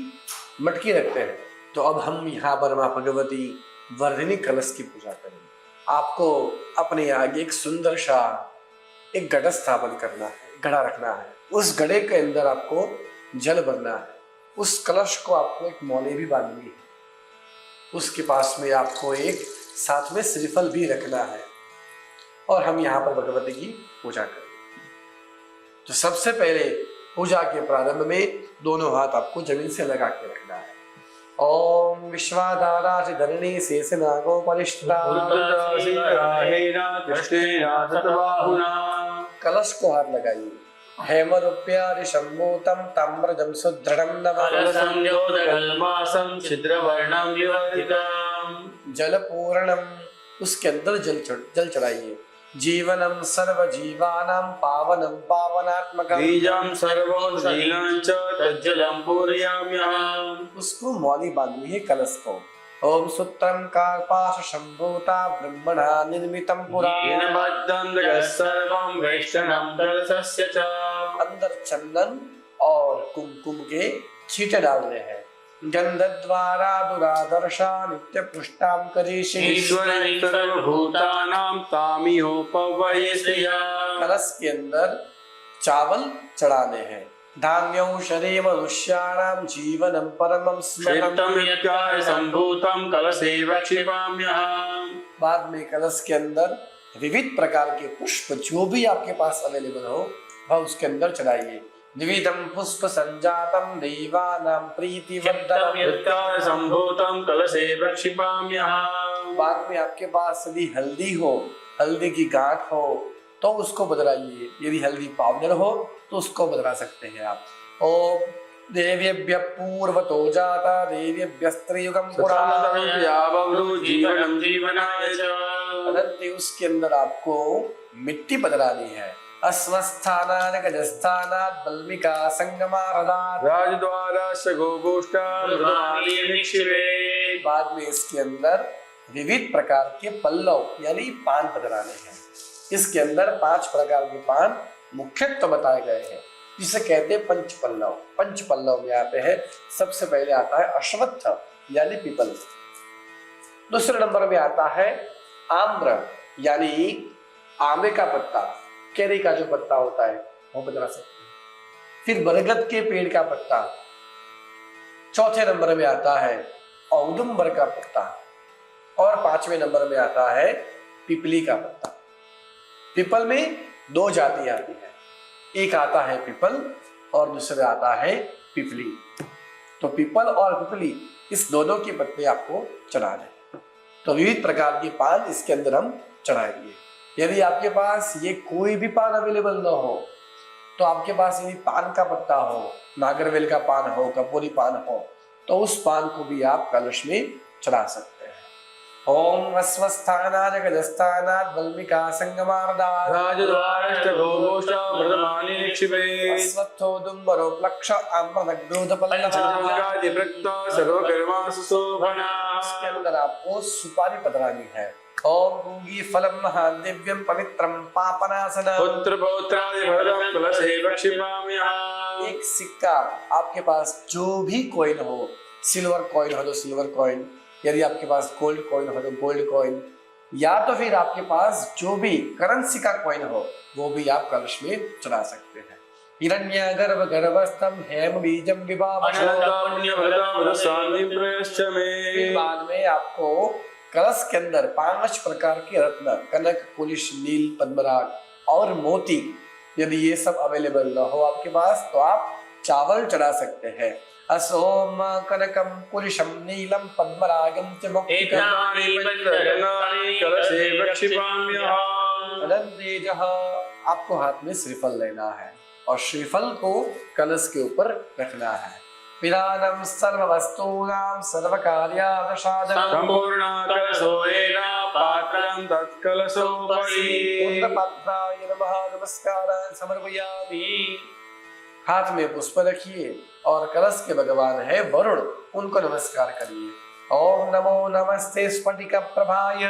मटकी रखते हैं। तो अब हम यहाँ पर माँ भगवती वर्धिनी कलश की पूजा करेंगे। आपको अपने आगे एक सुंदर सा एक घड़ा स्थापन करना है, घड़ा रखना है। उस घड़े के अंदर आपको जल भरना है। उस कलश को आपको एक मौली भी बांधनी है। उसके पास में आपको एक साथ में श्रीफल भी रखना है और हम यहाँ पर भगवती की पूजा करें। तो सबसे पहले पूजा के प्रारंभ में दोनों हाथ आपको जमीन से लगा के रखना है। ओम विश्वाधारा से धरणी शेष नागो कलश को हाथ लगाइए। हेमरूप्यादि सम्भूतं ताम्रजं सुदृढ़ं नमः। कलशं योदकल्मासं छिद्रवर्णं विवर्धितं। जल पूर्णम, उसके अंदर जल चढ़ाइए। जीवनम सर्व जीवानां पावनम पावनात्मकम, बीजं सर्वोदशीलं च तज्जलं पूरयाम्यहम्। उसको मौली बांधनी है कलश को। ओम सूत्रम कार्पास संभूता ब्रह्मणा निर्मितम पुरा, येन बद्धं जगत्सर्वं वैष्णवं कलशस्य च। अंदर चंदन और कुमकुम के छींटे डालने हैं। गंधद्वारा दुरादर्शा नित्य पुष्टां करीषि, ईश्वरी सर्वभूतानां तामिहोपवये श्रिया। कलश के अंदर चावल चढ़ाने हैं। धान्यौषधे मनुष्याणां जीवनं परमं स्मृतम्, क्षिप्तं यत्काय सम्भूतं कलशे प्रक्षिपाम्यहम्। बाद में कलश के अंदर विविध प्रकार के पुष्प जो भी आपके पास अवेलेबल हो वह उसके अंदर चढ़ाइए। द्विविधं पुष्प संजातं देवानां प्रीतिवर्धनम्, यत्काय सम्भूतं कलशे प्रक्षिपाम्यहम्। बाद में आपके पास यदि हल्दी हो, हल्दी की गांठ हो तो उसको बदलाइए। यदि हल्दी पाउडर हो तो उसको बदला सकते हैं आप। ओम देव्यभ्यः पूर्वतो जाता देव्यभ्यस्त्रियुगं पुरा, याववृ जीवनं जीवनाय च। अनंत उसके अंदर आपको मिट्टी बदलानी है। अस्वस्थानात् गजस्थानात् बल्मिका संगमारदात्, राजद्वारस्य गोगोष्ठामृतानि निक्षिपेत्। बाद में इसके अंदर विविध प्रकार के पल्लव यानी पान बदलाने हैं। इसके अंदर 5 प्रकार के पान मुख्यत्व बताए गए हैं, जिसे कहते हैं पंच पल्लव। पंच पल्लव में आते हैं, सबसे पहले आता है अश्वत्थ यानी पीपल। दूसरे नंबर में आता है आम्र यानी आंबे का पत्ता, केरी का जो पत्ता होता है वो बदला सकते हैं। फिर बरगद के पेड़ का पत्ता। चौथे नंबर में आता है औदुंबर का पत्ता और 5वें नंबर में आता है पिपली का पत्ता। पीपल में 2 जाति आती है, एक आता है पीपल और दूसरा आता है पिपली। तो पीपल और पिपली इस दोनों के पत्ते आपको चढ़ाने हैं। तो विविध प्रकार के पान इसके अंदर हम चढ़ाएंगे। यदि आपके पास ये कोई भी पान अवेलेबल न हो तो आपके पास यदि पान का पत्ता हो, नागरवेल का पान हो, कपूरी पान हो तो उस पान को भी आप कलश में चढ़ा सकते हैं। ओम अस्वस्थानात् गजस्थानात् बल्मिका संगमारदात्, राजद्वारश्च गोगोष्ठामृतानि निक्षिपेत्। अश्वत्थोदुम्बरो प्लक्ष आम्रदग्धोदपल्लवः, पंचजन्यादिवृत्ता सर्वकर्मासु शोभना। इसके अंदर आपको सुपारी बदलानी है। ओम पूगी फलम महादिव्यम पवित्रम पापनाशनम, पुत्र पौत्रादिफलं कलशे प्रक्षिपाम्यहम्। एक सिक्का आपके पास जो भी कॉइन हो, सिल्वर कॉइन हो तो सिल्वर कॉइन, यदि आपके पास गोल्ड कॉइन हो तो गोल्ड कॉइन, या तो फिर आपके पास जो भी करेंसी का कॉइन हो वो भी आप कलश में चढ़ा सकते हैं। हिरण्यगर्भ गर्भस्थम हेम बीजम विभावशो, बाद में आपको कलश के अंदर 5 प्रकार के रत्न, कनक, पुलिश, नील, पद्मराग और मोती, यदि ये सब अवेलेबल न हो आपके पास तो आप चावल चढ़ा सकते हैं। असोम कनकम पुलिशम नीलम पद्मरागम च एतानि पंचरत्नानि कलशे प्रक्षिपाम्यहम्। अनंतेजः, आपको हाथ में श्रीफल लेना है और श्रीफल को कलश के ऊपर रखना है। पिदानं सर्ववस्तूनां सर्वकार्यादसाधनं, संपूर्ण कलशोरेण पात्रं तत्कलशोपरि। पुत्रपात्राय नमः नमस्कारान् समर्पयामि। हाथ में पुष्प रखिए और कलश के भगवान है वरुण, उनको नमस्कार करिए। ओम नमो नमस्ते स्फटिक प्रभाय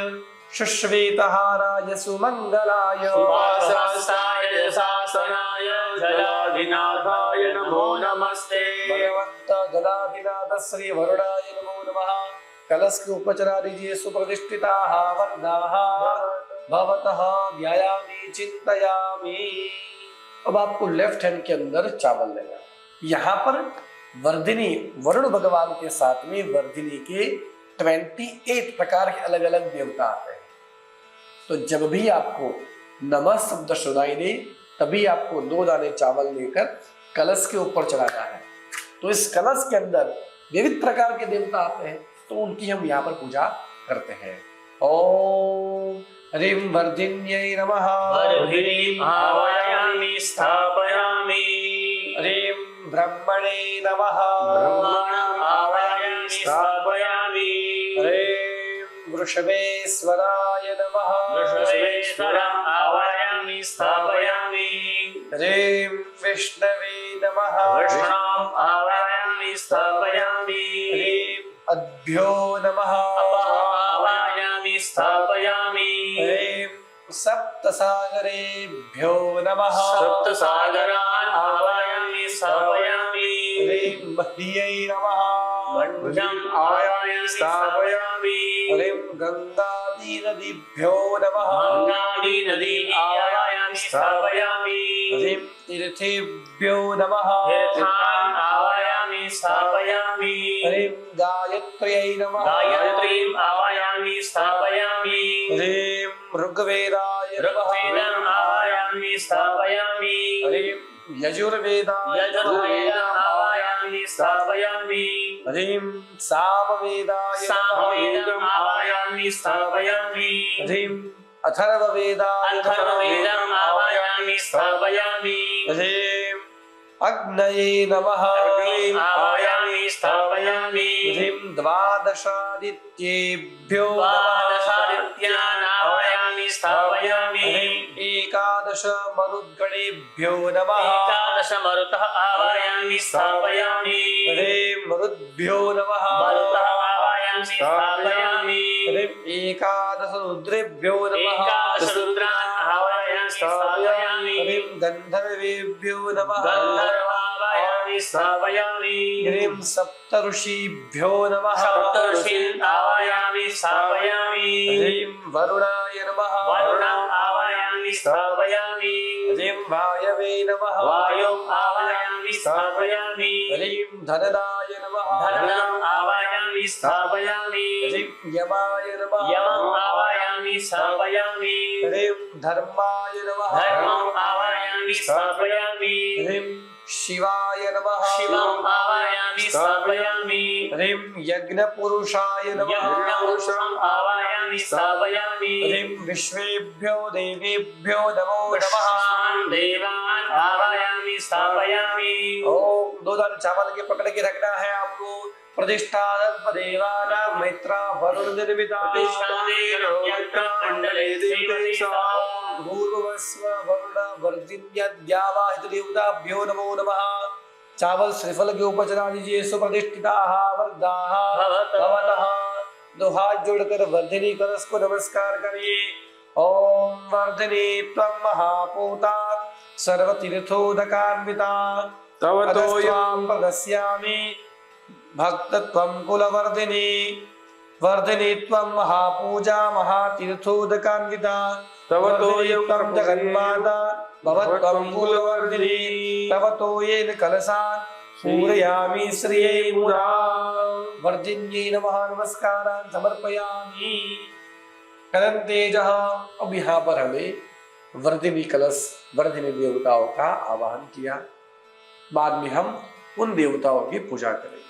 शुश्वेतहाराय सुमंगलाय, सुवासस्ताय शासनाय जलाधिनाथाय नमो नमस्ते। भगवंत जलाधिनाथ श्री वरुणाय नमो नमः। कलश के ऊपर चढ़ा दीजिए। सुप्रतिष्ठिता वरदाः भवतः ध्यायामि चिंतयामि। अब आपको लेफ्ट हैंड के अंदर चावल लेना। यहाँ पर वर्धिनी, वरुण भगवान के साथ में वर्धिनी के 28 प्रकार के अलग अलग देवता आते हैं। तो जब भी आपको नमः शब्द सुनाई दे तभी आपको 2 दाने चावल लेकर कलश के ऊपर चढ़ाना है। तो इस कलश के अंदर विविध प्रकार के देवता आते हैं तो उनकी हम यहाँ पर पूजा करते हैं। ओम ह्रीं वर्धिन्यै नमः। वर्धिनीं आवाहयामि स्थापयामि। ह्रीं ब्रह्मणे नमः। ब्रह्मणम् आवाहयामि स्थापयामि। ह्रीं वृषभेश्वराय नमः। वृषभेश्वरम् आवाहयामि स्थापयामि। ह्रीं विष्णवे नमः। विष्णुम् आवाहयामि स्थापयामि। ह्रीं अद्भ्यो नमः। आवाहयामि स्थापयामि। ह्रीं सप्तसागरेभ्यो नमः। सप्तसागरान् आवाहयामि स्थापयामि। ह्रीं मह्यै नमः। मण्डलम् आवाहयामि स्थापयामि। ह्रीं गङ्गादीनदीभ्यो नमः। गङ्गादी नदी आवाहयामि स्थापयामि। ह्रीं तीर्थेभ्यो नमः। तीर्थान् आवाहयामि स्थापयामि। ह्रीं गायत्र्यै नमः। गायत्रीम् आवाहयामि स्थापयामि। ह्रीं ऋग्वेदाय नमः। ऋग्वेदम् आवाहयामि स्थापयामि। ह्रीं यजुर्वेदाय नमः। यजुर्वेदम् आवाहयामि स्थापयामि। ह्रीं सामवेदाय नमः। सामवेदम् आवाहयामि स्थापयामि। ह्रीं अथर्ववेदाय नमः। अथर्ववेदम् आवाहयामि स्थापयामि। ह्रीं अग्नये नमः। अग्निम् आवाहयामि स्थापयामि। ह्रीं द्वादशादित्येभ्यो नमः। द्वादशादित्यान् आवाहयामि स्थापयामि। ह्रीं एकादश मरुद्गणेभ्यो नमः। एकादश मरुतः आवाहयामि स्थापयामि। ह्रीं मरुद्भ्यो नमः। मरुतः आवाहयामि स्थापयामि। ह्रीं एकादश रुद्रेभ्यो नमः। एकादश रुद्रान् आवाहयामि स्थापयामि। ह्रीं गन्धर्वेभ्यो नमः। गन्धर्वावाहयामि स्थापयामि। ह्रीं सप्तऋषिभ्यो नमः। सप्तऋषीन् आवाहयामि स्थापयामि। ह्रीं वरुणाय नमः। वरुणम् आवाहयामि स्थापयामि। ह्रीं वायवे नमः। वायुम् आवाहयामि स्थापयामि। ह्रीं धनदाय नमः। धनम् आवाहयामि स्थापयामि। ह्रीं यमाय नमः। यमम् आवाहयामि स्थापयामि। ह्रीं धर्माय नमः। धर्मम् आवाहयामि स्थापयामि। ह्रीं शिवाय नमः। शिवम् आवाहयामि स्थापयामि। ह्रीं यज्ञपुरुषाय नमः। यज्ञपुरुषम् आवाहयामि स्थापयामि। ह्रीं विश्वेभ्यो देवेभ्यो नमो नमः। विश्वान् देवान् आवाहयामि स्थापयामि। ओम 2 दाने चावल के पकड़ के रखना है आपको। प्रतिष्ठा देवानां मैत्रा वरुण निर्मिता। यज्ञमण्डले देवदेशा। भूर्भुवस्व वरुण वर्धिन्यद्यावाहितदेवताभ्यो नमो नमः। चावल श्रीफल के ऊपर चढ़ा दीजिए। सुप्रतिष्ठिताः वरदाः भवतः। 2 हाथ जोड़कर वर्धिनी कलश को नमस्कार करिए। ओम वर्धिनी त्वं महापूता सर्वतीर्थोदकान्विता तव तोयं प्रदस्यामि भक्तत्वं कुलवर्धिनी। वर्धिनी त्वं महापूजा महातीर्थोदकान्विता तव तोयं तोयं जगन्माता भवत्वं कुलवर्धिनी। तव तोयेन कलशान् पूरयामि श्रिये मुदा। वर्धिन्यै नमः नमस्कारान् समर्पयामि। कदंतेजः। अब यहाँ पर हमें वर्धिनी कलश वर्धिनी देवताओं का आवाहन किया। बाद में हम उन देवताओं की पूजा करेंगे।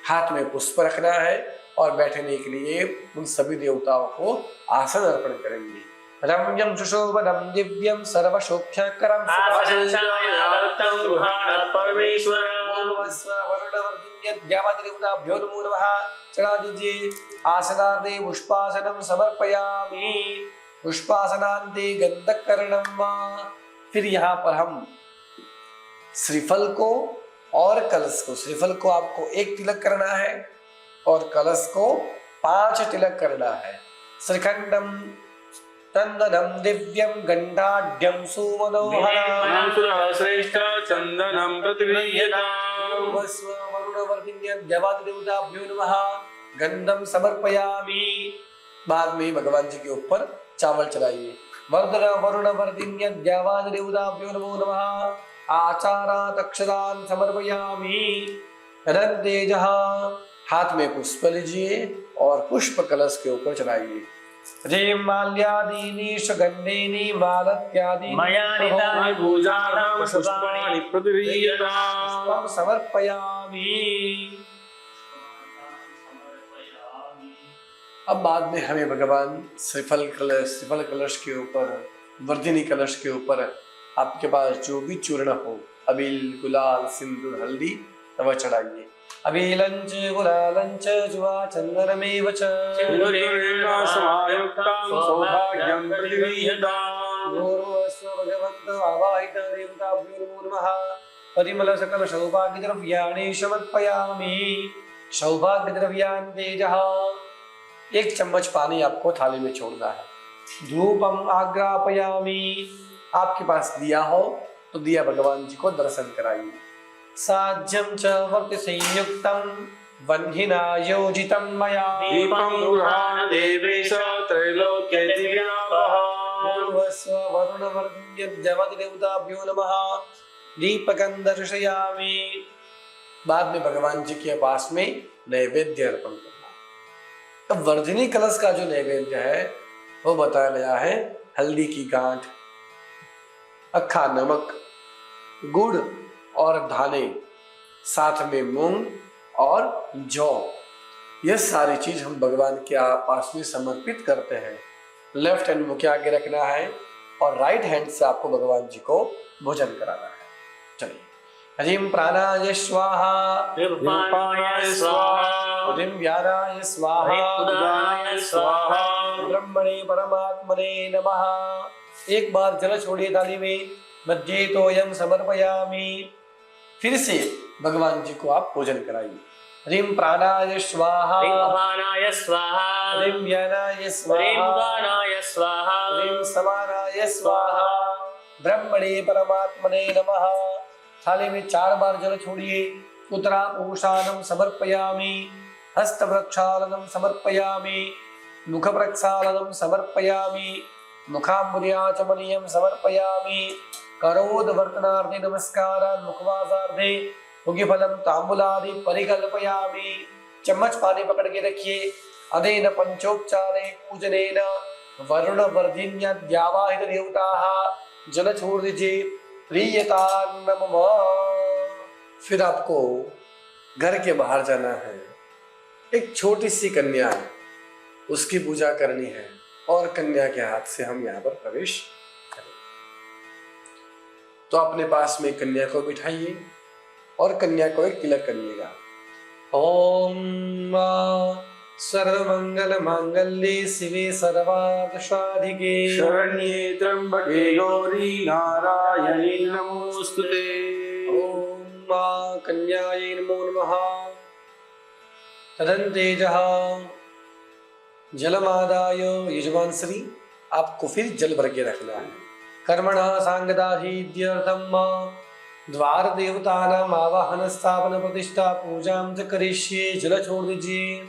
हाथ में पुष्प रखना है और बैठने के लिए उन सभी देवताओं को आसन अर्पण करेंगे। रम्यं सुशोभनं दिव्यं सर्वसौख्यकरं देवताभ्यो नमो नमः। चढ़ा दीजिए। आसनार्थे पुष्पासनं समर्पयामि। पुष्पासनान्ते गन्धकर्णं वा। फिर यहाँ पर हम श्रीफल को और कलश को, श्रीफल को आपको 1 तिलक करना है और कलश को 5 तिलक करना है। श्रीखंडम चंदनम दिव्यम गंडाढ्यम सुमनोहरम श्रेष्ठ चंदनम प्रतिगृह्यताम्। देवताभ्यो नमः। गंधम समर्पयामि। बाद में भगवान जी के ऊपर चावल चढ़ाइए। वर्धन वरुण वर्धिन्य देवताभ्यो नमो नमः। आचारात् अक्षरान् समर्पयामि। रंतेजः। हाथ में पुष्प लीजिए और पुष्प कलश के ऊपर चढ़ाइए। ह्रीं माल्यादीनि सुगन्धीनि मालत्यादीनि मया नितानि पूजानां पुष्पाणि प्रतिगृह्यताम्। पुष्पं समर्पयामि। अब बाद में हमें भगवान श्रीफल कलश के ऊपर, वर्धिनी कलश के ऊपर आपके पास जो भी चूर्ण हो, अबील, गुलाल, सिंदूर, हल्दी, तब चढ़ाइए। अभिलंच गुलालंच जुवा चंदनमेव च सिन्दूरेण समायुक्तं सौभाग्यं प्रतिगृह्यताम् गौरवस्व भगवन्त आवाहित देवताभ्यो नमो नमः परिमल सकल सौभाग्य द्रव्याणि समर्पयामि सौभाग्य द्रव्यान् तेजः। एक चम्मच पानी आपको थाली में छोड़ना है। धूपम आग्रापयामि, आपके पास दिया हो तो दिया भगवान जी को दर्शन कराइए। साज्यम च वर्त संयुक्तम वह्निना योजितम मया दीपं गृहाण देवेश त्रैलोक्यतिव्यापः पूर्वस्व वरुण वर्ण्यद्यवति देवताभ्यो नमः दीपकं दर्शयामि। बाद में भगवान जी के पास में नैवेद्य अर्पण करना। अब वर्धिनी कलश का जो नैवेद्य है वो बताया गया है हल्दी की गांठ, अक्खा नमक, गुड़ और धाने, साथ में मूंग और जौ। यह सारी चीज हम भगवान के पास में समर्पित करते हैं। लेफ्ट हैंड मुंह के आगे रखना है और राइट हैंड से आपको भगवान जी को भोजन कराना है। चलिए, ह्रीं प्राणाय स्वाहा, रूपाय स्वाहा, ह्रीं व्यानाय स्वाहा, उदानाय स्वाहा, ब्रह्मणे परमात्मने नमः। एक बार जल छोड़िए थाली में, मध्ये तोयम समर्पयामि। फिर से भगवान जी को आप भोजन कराइए। ह्रीं प्राणाय स्वाहा, अपानाय स्वाहा, ह्रीं व्यानाय स्वाहा, उदानाय स्वाहा, ह्रीं समानाय स्वाहा, ब्रह्मणे परमात्मने नमः। थाली में 4 बार जल छोड़िए। उत्तरापूषाणं समर्पयामि, हस्तप्रक्षालनं समर्पयामि, मुखप्रक्षालनं समर्पयामि, मुखाम्बुर्याचमनीयं समर्पयामि, करोदवर्तनार्थे नमस्कारान् मुखवासार्थे मुखफलं ताम्बूलादि परिकल्पयामि। चम्मच पानी पकड़ के रखिए। अनेन पंचोपचारे पूजनेन वरुण वर्धिन्या द्यावाहित देवताः जल छोड़ दीजिए। प्रियतां नमः। फिर आपको घर के बाहर जाना है। एक छोटी सी कन्या है, उसकी पूजा करनी है और कन्या के हाथ से हम यहाँ पर प्रवेश करें। तो अपने पास में कन्या को बिठाइए और कन्या को एक तिलक करिएगा। ओम सर्वमंगल मांगल्ये शिवे सर्वार्थ साधिके शरण्ये त्र्यंबके गौरी नारायणी नमोस्तुते। ओम कन्यायै नमो नमः। तदंतेजः जलमादाय यजमान श्री, आपको फिर जल भर के रखना है। कर्मणः सांगदाधीत्यर्थम द्वार देवतानां आवाहन स्थापन प्रतिष्ठा पूजां च करिष्ये। जल छोड़ दीजिए।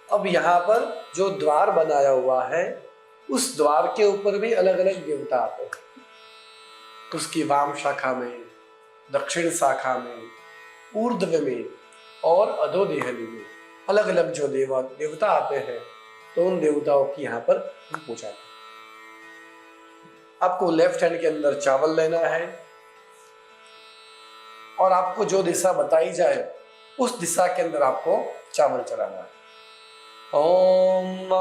अब यहाँ पर जो द्वार बनाया हुआ है उस द्वार के ऊपर भी अलग अलग देवता आते हैं। उसकी वाम शाखा में, दक्षिण शाखा में, ऊर्ध्व में और अधोदेहली में अलग अलग जो देवता आते हैं, तो उन देवताओं की यहाँ पर हम पूजा करते हैं। आपको लेफ्ट हैंड के अंदर चावल लेना है और आपको जो दिशा बताई जाए उस दिशा के अंदर आपको चावल चढ़ाना है। ओम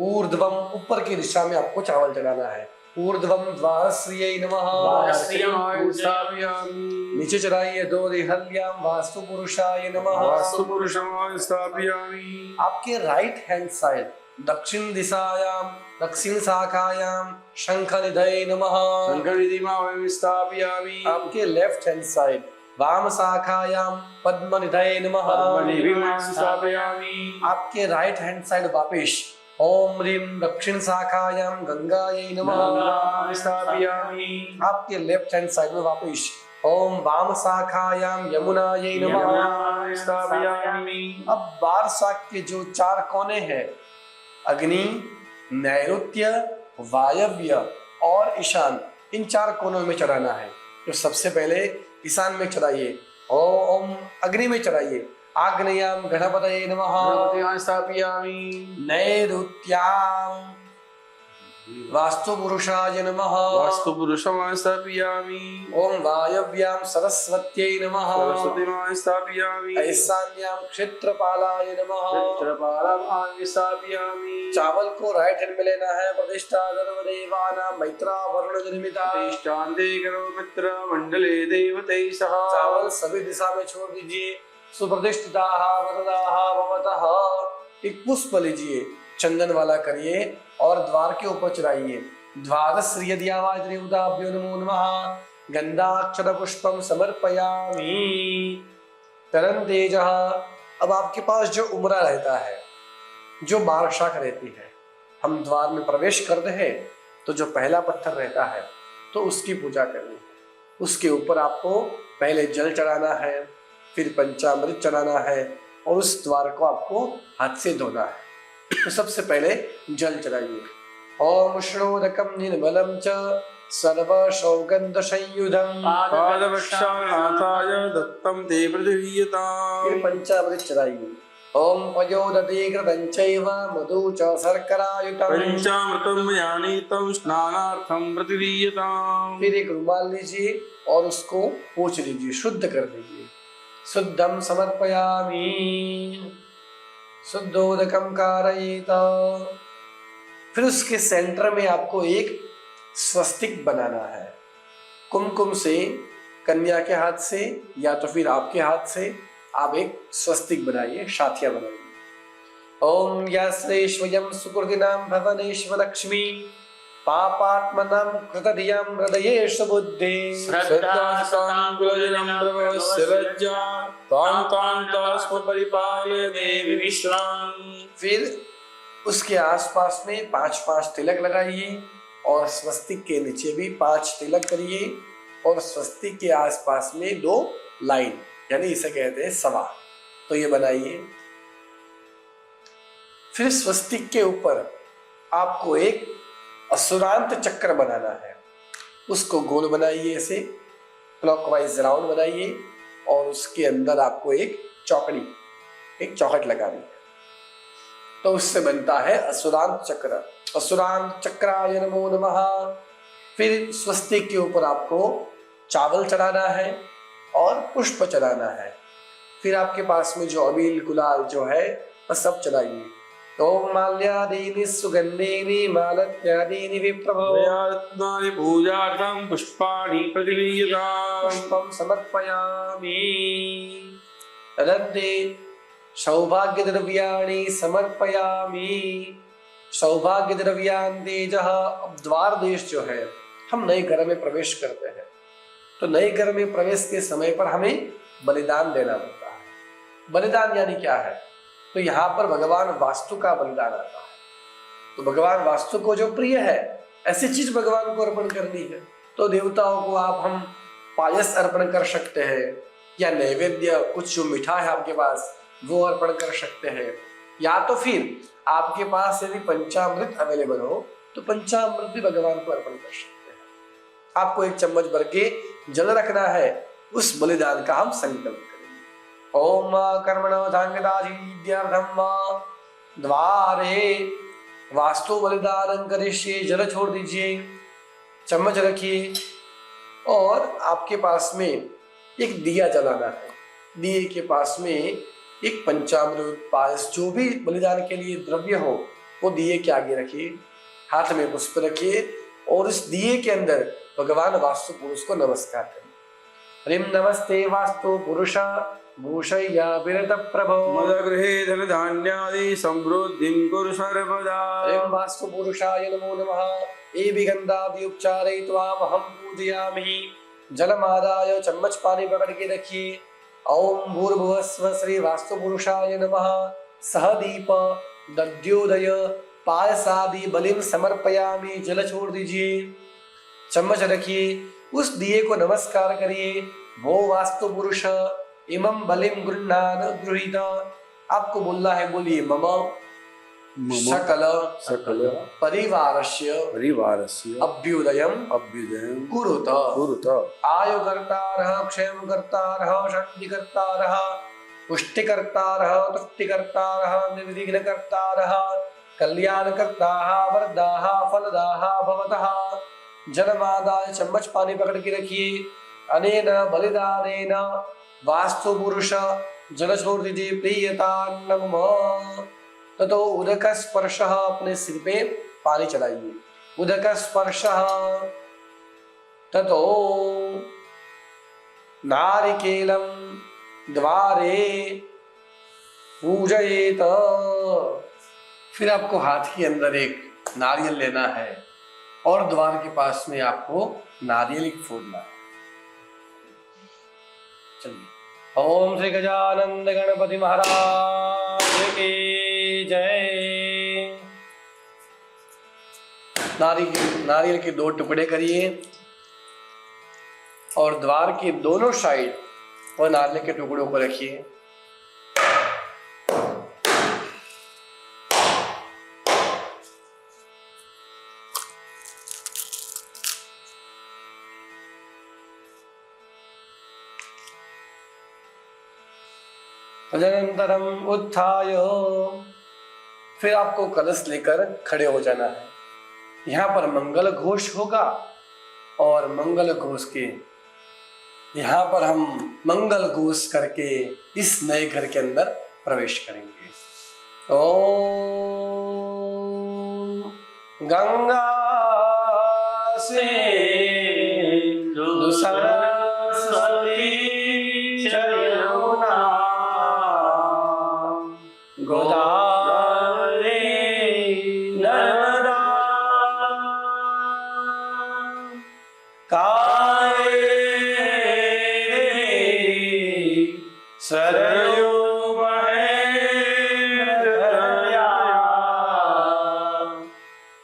ऊर्ध्वम, ऊपर की दिशा में आपको चावल चढ़ाना है। ऊर्ध्वम द्वारश्रियै नमः। स्थापयामि, नीचे चढ़ाइए। दो देहल्यां वास्तु पुरुषाय नमः। वास्तुपुरुषं स्थापयामि। आपके राइट हैंड साइड दक्षिण दिशायां, दक्षिण शाखायां शंख निधये नमः। शंखनिधिमां स्थापयामि। आपके लेफ्ट हैंड साइड वाम शाखायां पद्म निधये नमः। पद्मनिधिमां स्थापयामि। आपके राइट हैंड साइड वापिश ओम ह्रीं दक्षिण शाखायां गंगायै नमः स्थापयामि। आपके लेफ्ट हैंड साइड में वापिश ओम वाम शाखायां यमुनायै नमः स्थापयामि। अब बार शाख के जो 4 कोने हैं, अग्नि, नैऋत्य, वायव्य और ईशान, इन 4 कोनों में चढ़ाना है। तो सबसे पहले ईशान में चढ़ाइए। ओम अग्नि में चढ़ाइए। आग्नेयां गणपतये नमः। गणपतिं स्थापयामि। नैऋत्यां वास्तु पुरुषाय नमः। वास्तु पुरुषमाय स्थापयामि। ओम वायव्यां सरस्वत्यै नमः। सरस्वतीमाय स्थापयामि। ईशान्यां क्षेत्रपालाय नमः। क्षेत्रपालमाय स्थापयामि। चावल को राइट हैंड में लेना है। प्रतिष्ठा सर्वदेवानां मैत्रा वरुण निर्मिता। प्रतिष्ठान्ते करो मित्र मंडले देवतैः सह। चावल सभी दिशा में छोड़ दीजिए। सुप्रतिष्ठिताः वरदाः भवतः। एक पुष्प लीजिए, चंदन वाला करिए और द्वार के ऊपर चढ़ाइए। द्वादश्रियद्यावाद्रियुदाभ्यो नमो नमः। गंधाक्षर पुष्पम समर्पयामि। तरन तेजः। अब आपके पास जो उम्रा रहता है, जो बार शाख रहती है, हम द्वार में प्रवेश करते हैं तो जो पहला पत्थर रहता है तो उसकी पूजा करनी है। उसके ऊपर आपको पहले जल चढ़ाना है, फिर पंचामृत चढ़ाना है और उस द्वार को आपको हाथ से धोना है। तो सबसे पहले जल चढ़ाइए। ओम श्रोदकम निर्मलम च सर्व सौगंध संयुधम पादवक्षानाथाय दत्तं ते पृथिवीयताम्। फिर पंचामृत चढ़ाइए। ओम पयोदते कृतं चैव मधु च शर्करायुतम। पंचामृतं मया नीतं स्नानार्थं पृथिवीयताम्। फिर एक रुमाल लीजिए और उसको पोंछ लीजिए, शुद्ध कर दीजिए। शुद्धम समर्पयामि। शुद्धोदकम कारयेत। फिर उसके सेंटर में आपको एक स्वस्तिक बनाना है। कुमकुम से, कन्या के हाथ से या तो फिर आपके हाथ से आप एक स्वस्तिक बनाइए, शाथिया बनाइए। ओम यस्वयं सुकृतिनां भवनेश्वलक्ष्मी पापात्मनां कृतधियां हृदयेषु बुद्धि। श्रद्धासां कुलजनं प्रभवस्य लज्जा तां तां तास्म परिपालय देवी विश्वां। फिर उसके आसपास में 5-5 तिलक लगाइए और स्वस्तिक के नीचे भी 5 तिलक करिए और स्वस्तिक के आसपास में 2 लाइन, यानी इसे कहते हैं सवा, तो ये बनाइए। फिर स्वस्तिक के ऊपर आपको एक असुरांत चक्र बनाना है। उसको गोल बनाइए, ऐसे क्लॉकवाइज राउंड बनाइए और उसके अंदर आपको एक चौखट लगानी है, तो उससे बनता है असुरांत चक्र। असुरांत चक्राय नमो नमः। फिर स्वस्तिक के ऊपर आपको चावल चढ़ाना है और पुष्प चढ़ाना है। फिर आपके पास में जो अबील गुलाल जो है वह सब चढ़ाइए। ओम माल्यादीनि सुगंधीनि मालत्यादीनि विप्रभो। रत्नानि पूजार्थं पुष्पाणि पृथिवीयताम्। पुष्पं समर्पयामि। तदन्ते सौभाग्य द्रव्याणि समर्पयामि। सौभाग्य द्रव्यान् तेजः। अब द्वार देश जो है, हम नए घर में प्रवेश करते हैं तो नए घर में प्रवेश के समय पर हमें बलिदान देना पड़ता है। बलिदान यानी क्या है? तो यहाँ पर भगवान वास्तु का बलिदान आता है। तो भगवान वास्तु को जो प्रिय है ऐसी चीज भगवान को अर्पण करनी है। तो देवताओं को हम पायस अर्पण कर सकते हैं या नैवेद्य कुछ जो मीठा है आपके पास वो अर्पण कर सकते हैं, या तो फिर आपके पास यदि पंचामृत अवेलेबल हो तो पंचामृत भी भगवान को अर्पण कर सकते हैं। आपको 1 चम्मच भर के जल रखना है, उस बलिदान का हम संकल्प करेंगे। ओम कर्मणो धांगदाधीद्यार्थम द्वारे वास्तु बलिदान करिष्ये। जल छोड़ दीजिए, चम्मच रखिए और आपके पास में एक दिया जलाना है। दिए के पास में एक पंचामृत पायस जो भी बलिदान के लिए द्रव्य हो वो दिए के आगे रखिए, हाथ में पुष्प रखिए और इस दिए के अंदर भगवान वास्तु पुरुष को नमस्कार करें। ह्रीं नमस्ते वास्तु पुरुष भूषय्या विरत प्रभो। मदगृहे धन धान्यादि समृद्धिं कुरु सर्वदा। ह्रीं वास्तु पुरुषाय नमो नमः। एभिगंधादि उपचारयित्वामहं पूजयामि। जलमादाय चम्मच पानी पकड़ के रखिए। ओम भूर्भुवस्व श्री वास्तु पुरुषाय नमः। सह दीप दद्योदय पायसादि बलिम समर्पयामि। जल छोड़ दीजिए, चम्मच रखिए, उस दिए को नमस्कार करिए। भो वास्तु पुरुष इमं बलिम गृह्णान गृहीत। आपको बोलना है, बोलिए मम सकल परिवारस्य अभ्युदयं कुरुत। आयुकर्तारः क्षेमकर्तारः शान्तिकर्तारः पुष्टिकर्तारः तुष्टिकर्तारः निर्विघ्नकर्तारः कल्याणकर्ताः वरदाः फलदाः भवतः। जलमादाय चम्मच पानी पकड़ के रखिए। अनेन बलिदानेन वास्तु पुरुष जल छोड़ दीजिए प्रियतान्नम। ततो उदक स्पर्श, अपने सिर पे पानी चलाइए। उदक स्पर्श ततो नारिकेलम द्वारे पूजयेत। फिर आपको हाथ के अंदर एक नारियल लेना है और द्वार के पास में आपको नारियल फोड़ना है। चलिए। ओम श्री गजानंद गणपति महाराज की जय। नारियल के 2 टुकड़े करिए और द्वार के दोनों साइड वह नारियल के टुकड़ों को रखिए। तदनंतरम उत्थाय, फिर आपको कलश लेकर खड़े हो जाना है। यहाँ पर मंगल घोष होगा और मंगल घोष के यहाँ पर हम मंगल घोष करके इस नए घर के अंदर प्रवेश करेंगे। ओम गंगा से सरस्वती यमुना गोदावरी नर्मदा कावेरी सरयू महेन्द्रया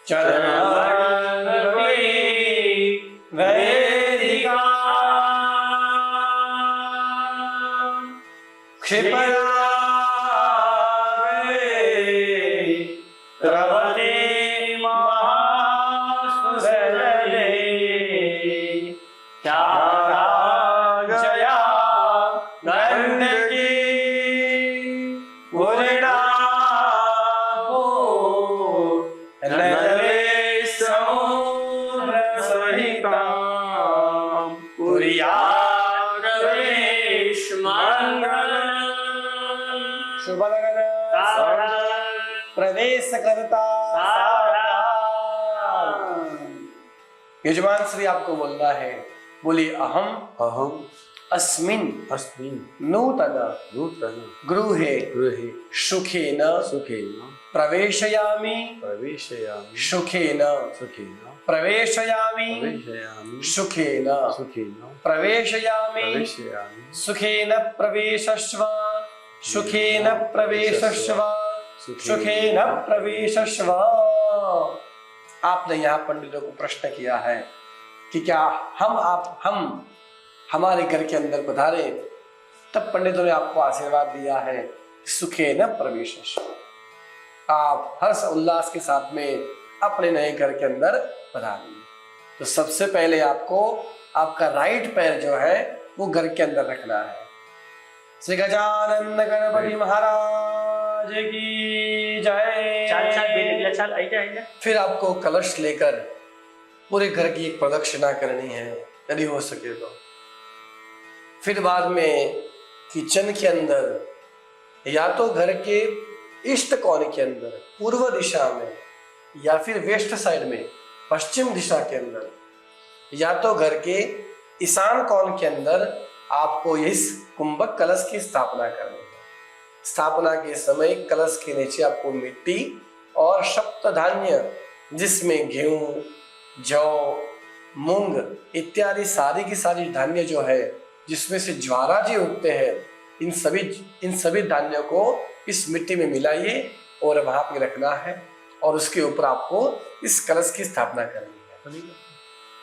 चरणी वैदिका क्षिपया प्रवते महासुरले जया गंडकी पूर्णापो नरे समुद्र सहिता कुर्यात् प्रवेश मंगल शुभलग्न प्रवेश करता। यजमान श्री आपको बोलना है, बोलिए अहम अहम अस्मिन् अस्मिन् नूतन नूतन गृहे गृहे सुखेन सुखेन प्रवेशयामि प्रवेशयामि सुखेन सुखेन प्रवेशयामि प्रवेशयामि सुखेन सुखेन प्रवेशयामि प्रवेशयामि सुखेन प्रवेशस्व सुखेन प्रवेशस्व सुखेन प्रवेशस्व। आपने यहाँ पंडितों को प्रश्न किया है कि क्या हम हमारे घर के अंदर पधारे, तब पंडितों ने आपको आशीर्वाद दिया है सुखेन प्रवेशस्व। आप हर्ष उल्लास के साथ में अपने नए घर के अंदर पधारिए। तो सबसे पहले आपको आपका राइट पैर जो है वो घर के अंदर रखना है। श्री गजानंद गणपति महाराज की जय। फिर आपको कलश लेकर पूरे घर की एक प्रदक्षिणा करनी है यदि हो सके तो। फिर बाद में किचन के अंदर या तो घर के ईस्ट कोने के अंदर पूर्व दिशा में या फिर वेस्ट साइड में पश्चिम दिशा के अंदर या तो घर के ईशान कोण के अंदर आपको इस कुंभक कलश की स्थापना करनी है। स्थापना के समय कलश के नीचे आपको मिट्टी और सप्त धान्य जिसमें गेहूं, जौ, मूंग इत्यादि सारी की सारी धान्य जो है जिसमें से ज्वारा जी उगते हैं, इन सभी धान्यों को इस मिट्टी में मिलाइए और वहां पे रखना है और उसके ऊपर आपको इस कलश की स्थापना करनी है।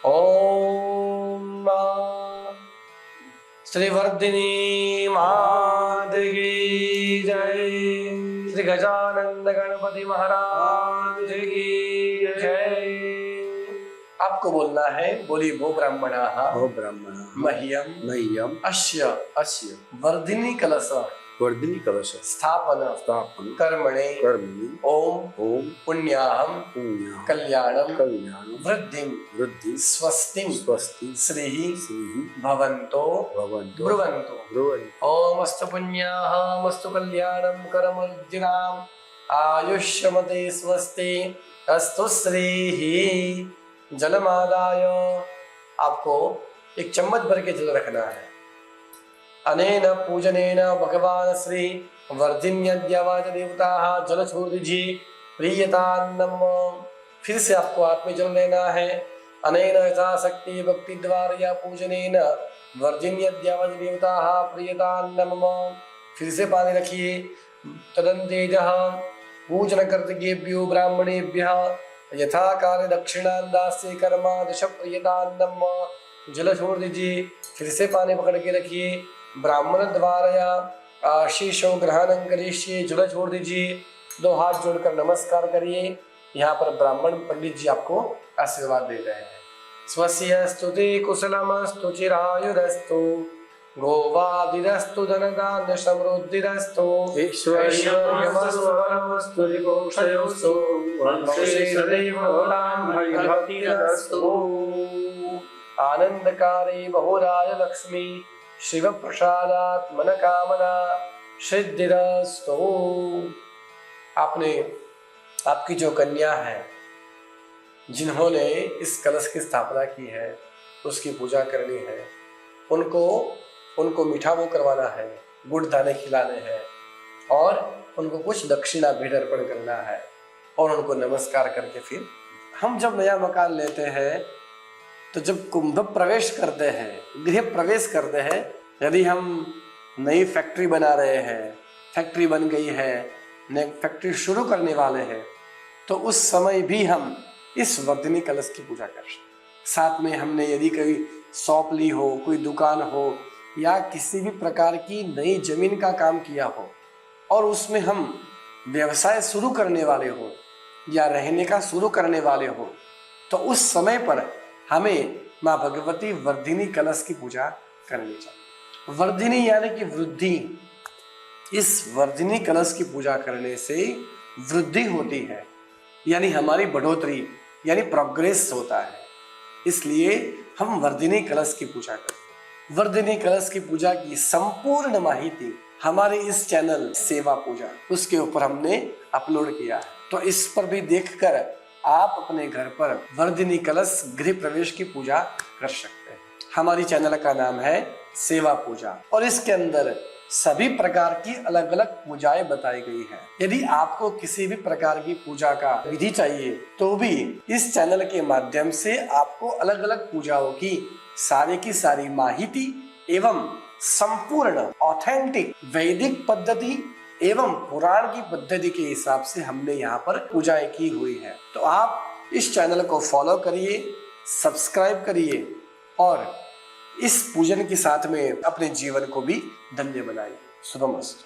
ओम श्री वर्धिनी मात की जय। श्री गजानंद गणपति महाराज की जय। आपको बोलना है, बोली वो ब्राह्मणाः ओ ब्राह्मण मह्यम मह्यम अस्य अस्य वर्धिनी कलश वर्धिनी कलश स्थापन स्थापन कर्मणे कर्मणि ओम ओम पुण्याहम पुण्य कल्याणम कल्याण वृद्धिम वृद्धि स्वस्तिम स्वस्ति श्रीः श्री भवन्तो भवन्तु ब्रुवन्तु। ब्रुवन्तु। ओम अस्तु पुण्याहम अस्तु कल्याणम करमरुद्धिनाम आयुष्यमते स्वस्ति अस्तु श्रीः। जलमादाय आपको एक चम्मच भर के जल रखना है। अनेन पूजनेन भगवान श्री वर्धिन्यद्यावाच देवताः जल छोड़ दीजिए प्रियतान्नम। फिर से आपको हाथ में जल लेना है। अनेन यथाशक्ति भक्ति द्वारा या पूजनेन वर्धिन्यद्यावाच देवताः प्रियतान्नम। फिर से पानी रखिए। तदन्तेजः पूजन कर्तव्येभ्यो ब्राह्मणेभ्यः यथा काले दक्षिणान् दास्ये कर्मादश प्रियतान्नम। जल छोड़ दीजिए। फिर से पानी पकड़ के रखिए। ब्राह्मण द्वारा आशीषो ग्रहणं करिष्ये। जल छोड़ दीजिए। दो हाथ जोड़कर नमस्कार करिए। यहाँ पर ब्राह्मण पंडित जी आपको आशीर्वाद दे रहे हैं। स्वस्य स्तुति कुशलमस्तु चिरायुरस्तु गोवादिरस्तु धनधान्य समृद्धिरस्तु ऐश्वर्यमस्तु बलमस्तु दिगोक्षयोस्तु वंशे सदैव भक्तिरस्तु। आनंदकारी बहुराय लक्ष्मी शिव प्रसादात् मनोकामना सिद्धिरस्तु। आपने आपकी जो कन्या है जिन्होंने इस कलश की स्थापना की है उसकी पूजा करनी है। उनको मीठा वो करवाना है, गुड़ दाने खिलाने हैं और उनको कुछ दक्षिणा भेंट अर्पण करना है और उनको नमस्कार करके फिर हम जब नया मकान लेते हैं तो जब कुंभ प्रवेश करते हैं, गृह प्रवेश करते हैं, यदि हम नई फैक्ट्री बना रहे हैं, फैक्ट्री बन गई है, नई फैक्ट्री शुरू करने वाले हैं, तो उस समय भी हम इस वर्धिनी कलश की पूजा कर सकते। साथ में हमने यदि कोई शॉप ली हो, कोई दुकान हो या किसी भी प्रकार की नई जमीन का काम किया हो और उसमें हम व्यवसाय शुरू करने वाले हो या रहने का शुरू करने वाले हो, तो उस समय पर हमें माँ भगवती वर्धिनी कलश की पूजा करनी चाहिए। वर्धिनी यानी कि वृद्धि। इस वर्धिनी कलश की पूजा करने से वृद्धि होती है, यानी हमारी बढ़ोतरी यानी प्रोग्रेस होता है। इसलिए हम वर्धिनी कलश की पूजा करते हैं। वर्धिनी कलश की पूजा की संपूर्ण माहिती हमारे इस चैनल सेवा पूजा उसके ऊपर हमने अपलोड किया है, तो इस पर भी देखकर आप अपने घर पर वर्धिनी कलश गृह प्रवेश की पूजा कर सकते हैं। हमारी चैनल का नाम है सेवा पूजा और इसके अंदर सभी प्रकार की अलग अलग पूजाएं बताई गई हैं। यदि आपको किसी भी प्रकार की पूजा का विधि चाहिए तो भी इस चैनल के माध्यम से आपको अलग अलग पूजाओं की सारी माहिती एवं संपूर्ण ऑथेंटिक वैदिक पद्धति एवं पुराण की पद्धति के हिसाब से हमने यहाँ पर पूजाएं की हुई है। तो आप इस चैनल को फॉलो करिए, सब्सक्राइब करिए और इस पूजन के साथ में अपने जीवन को भी धन्य बनाइए। शुभमस्तु।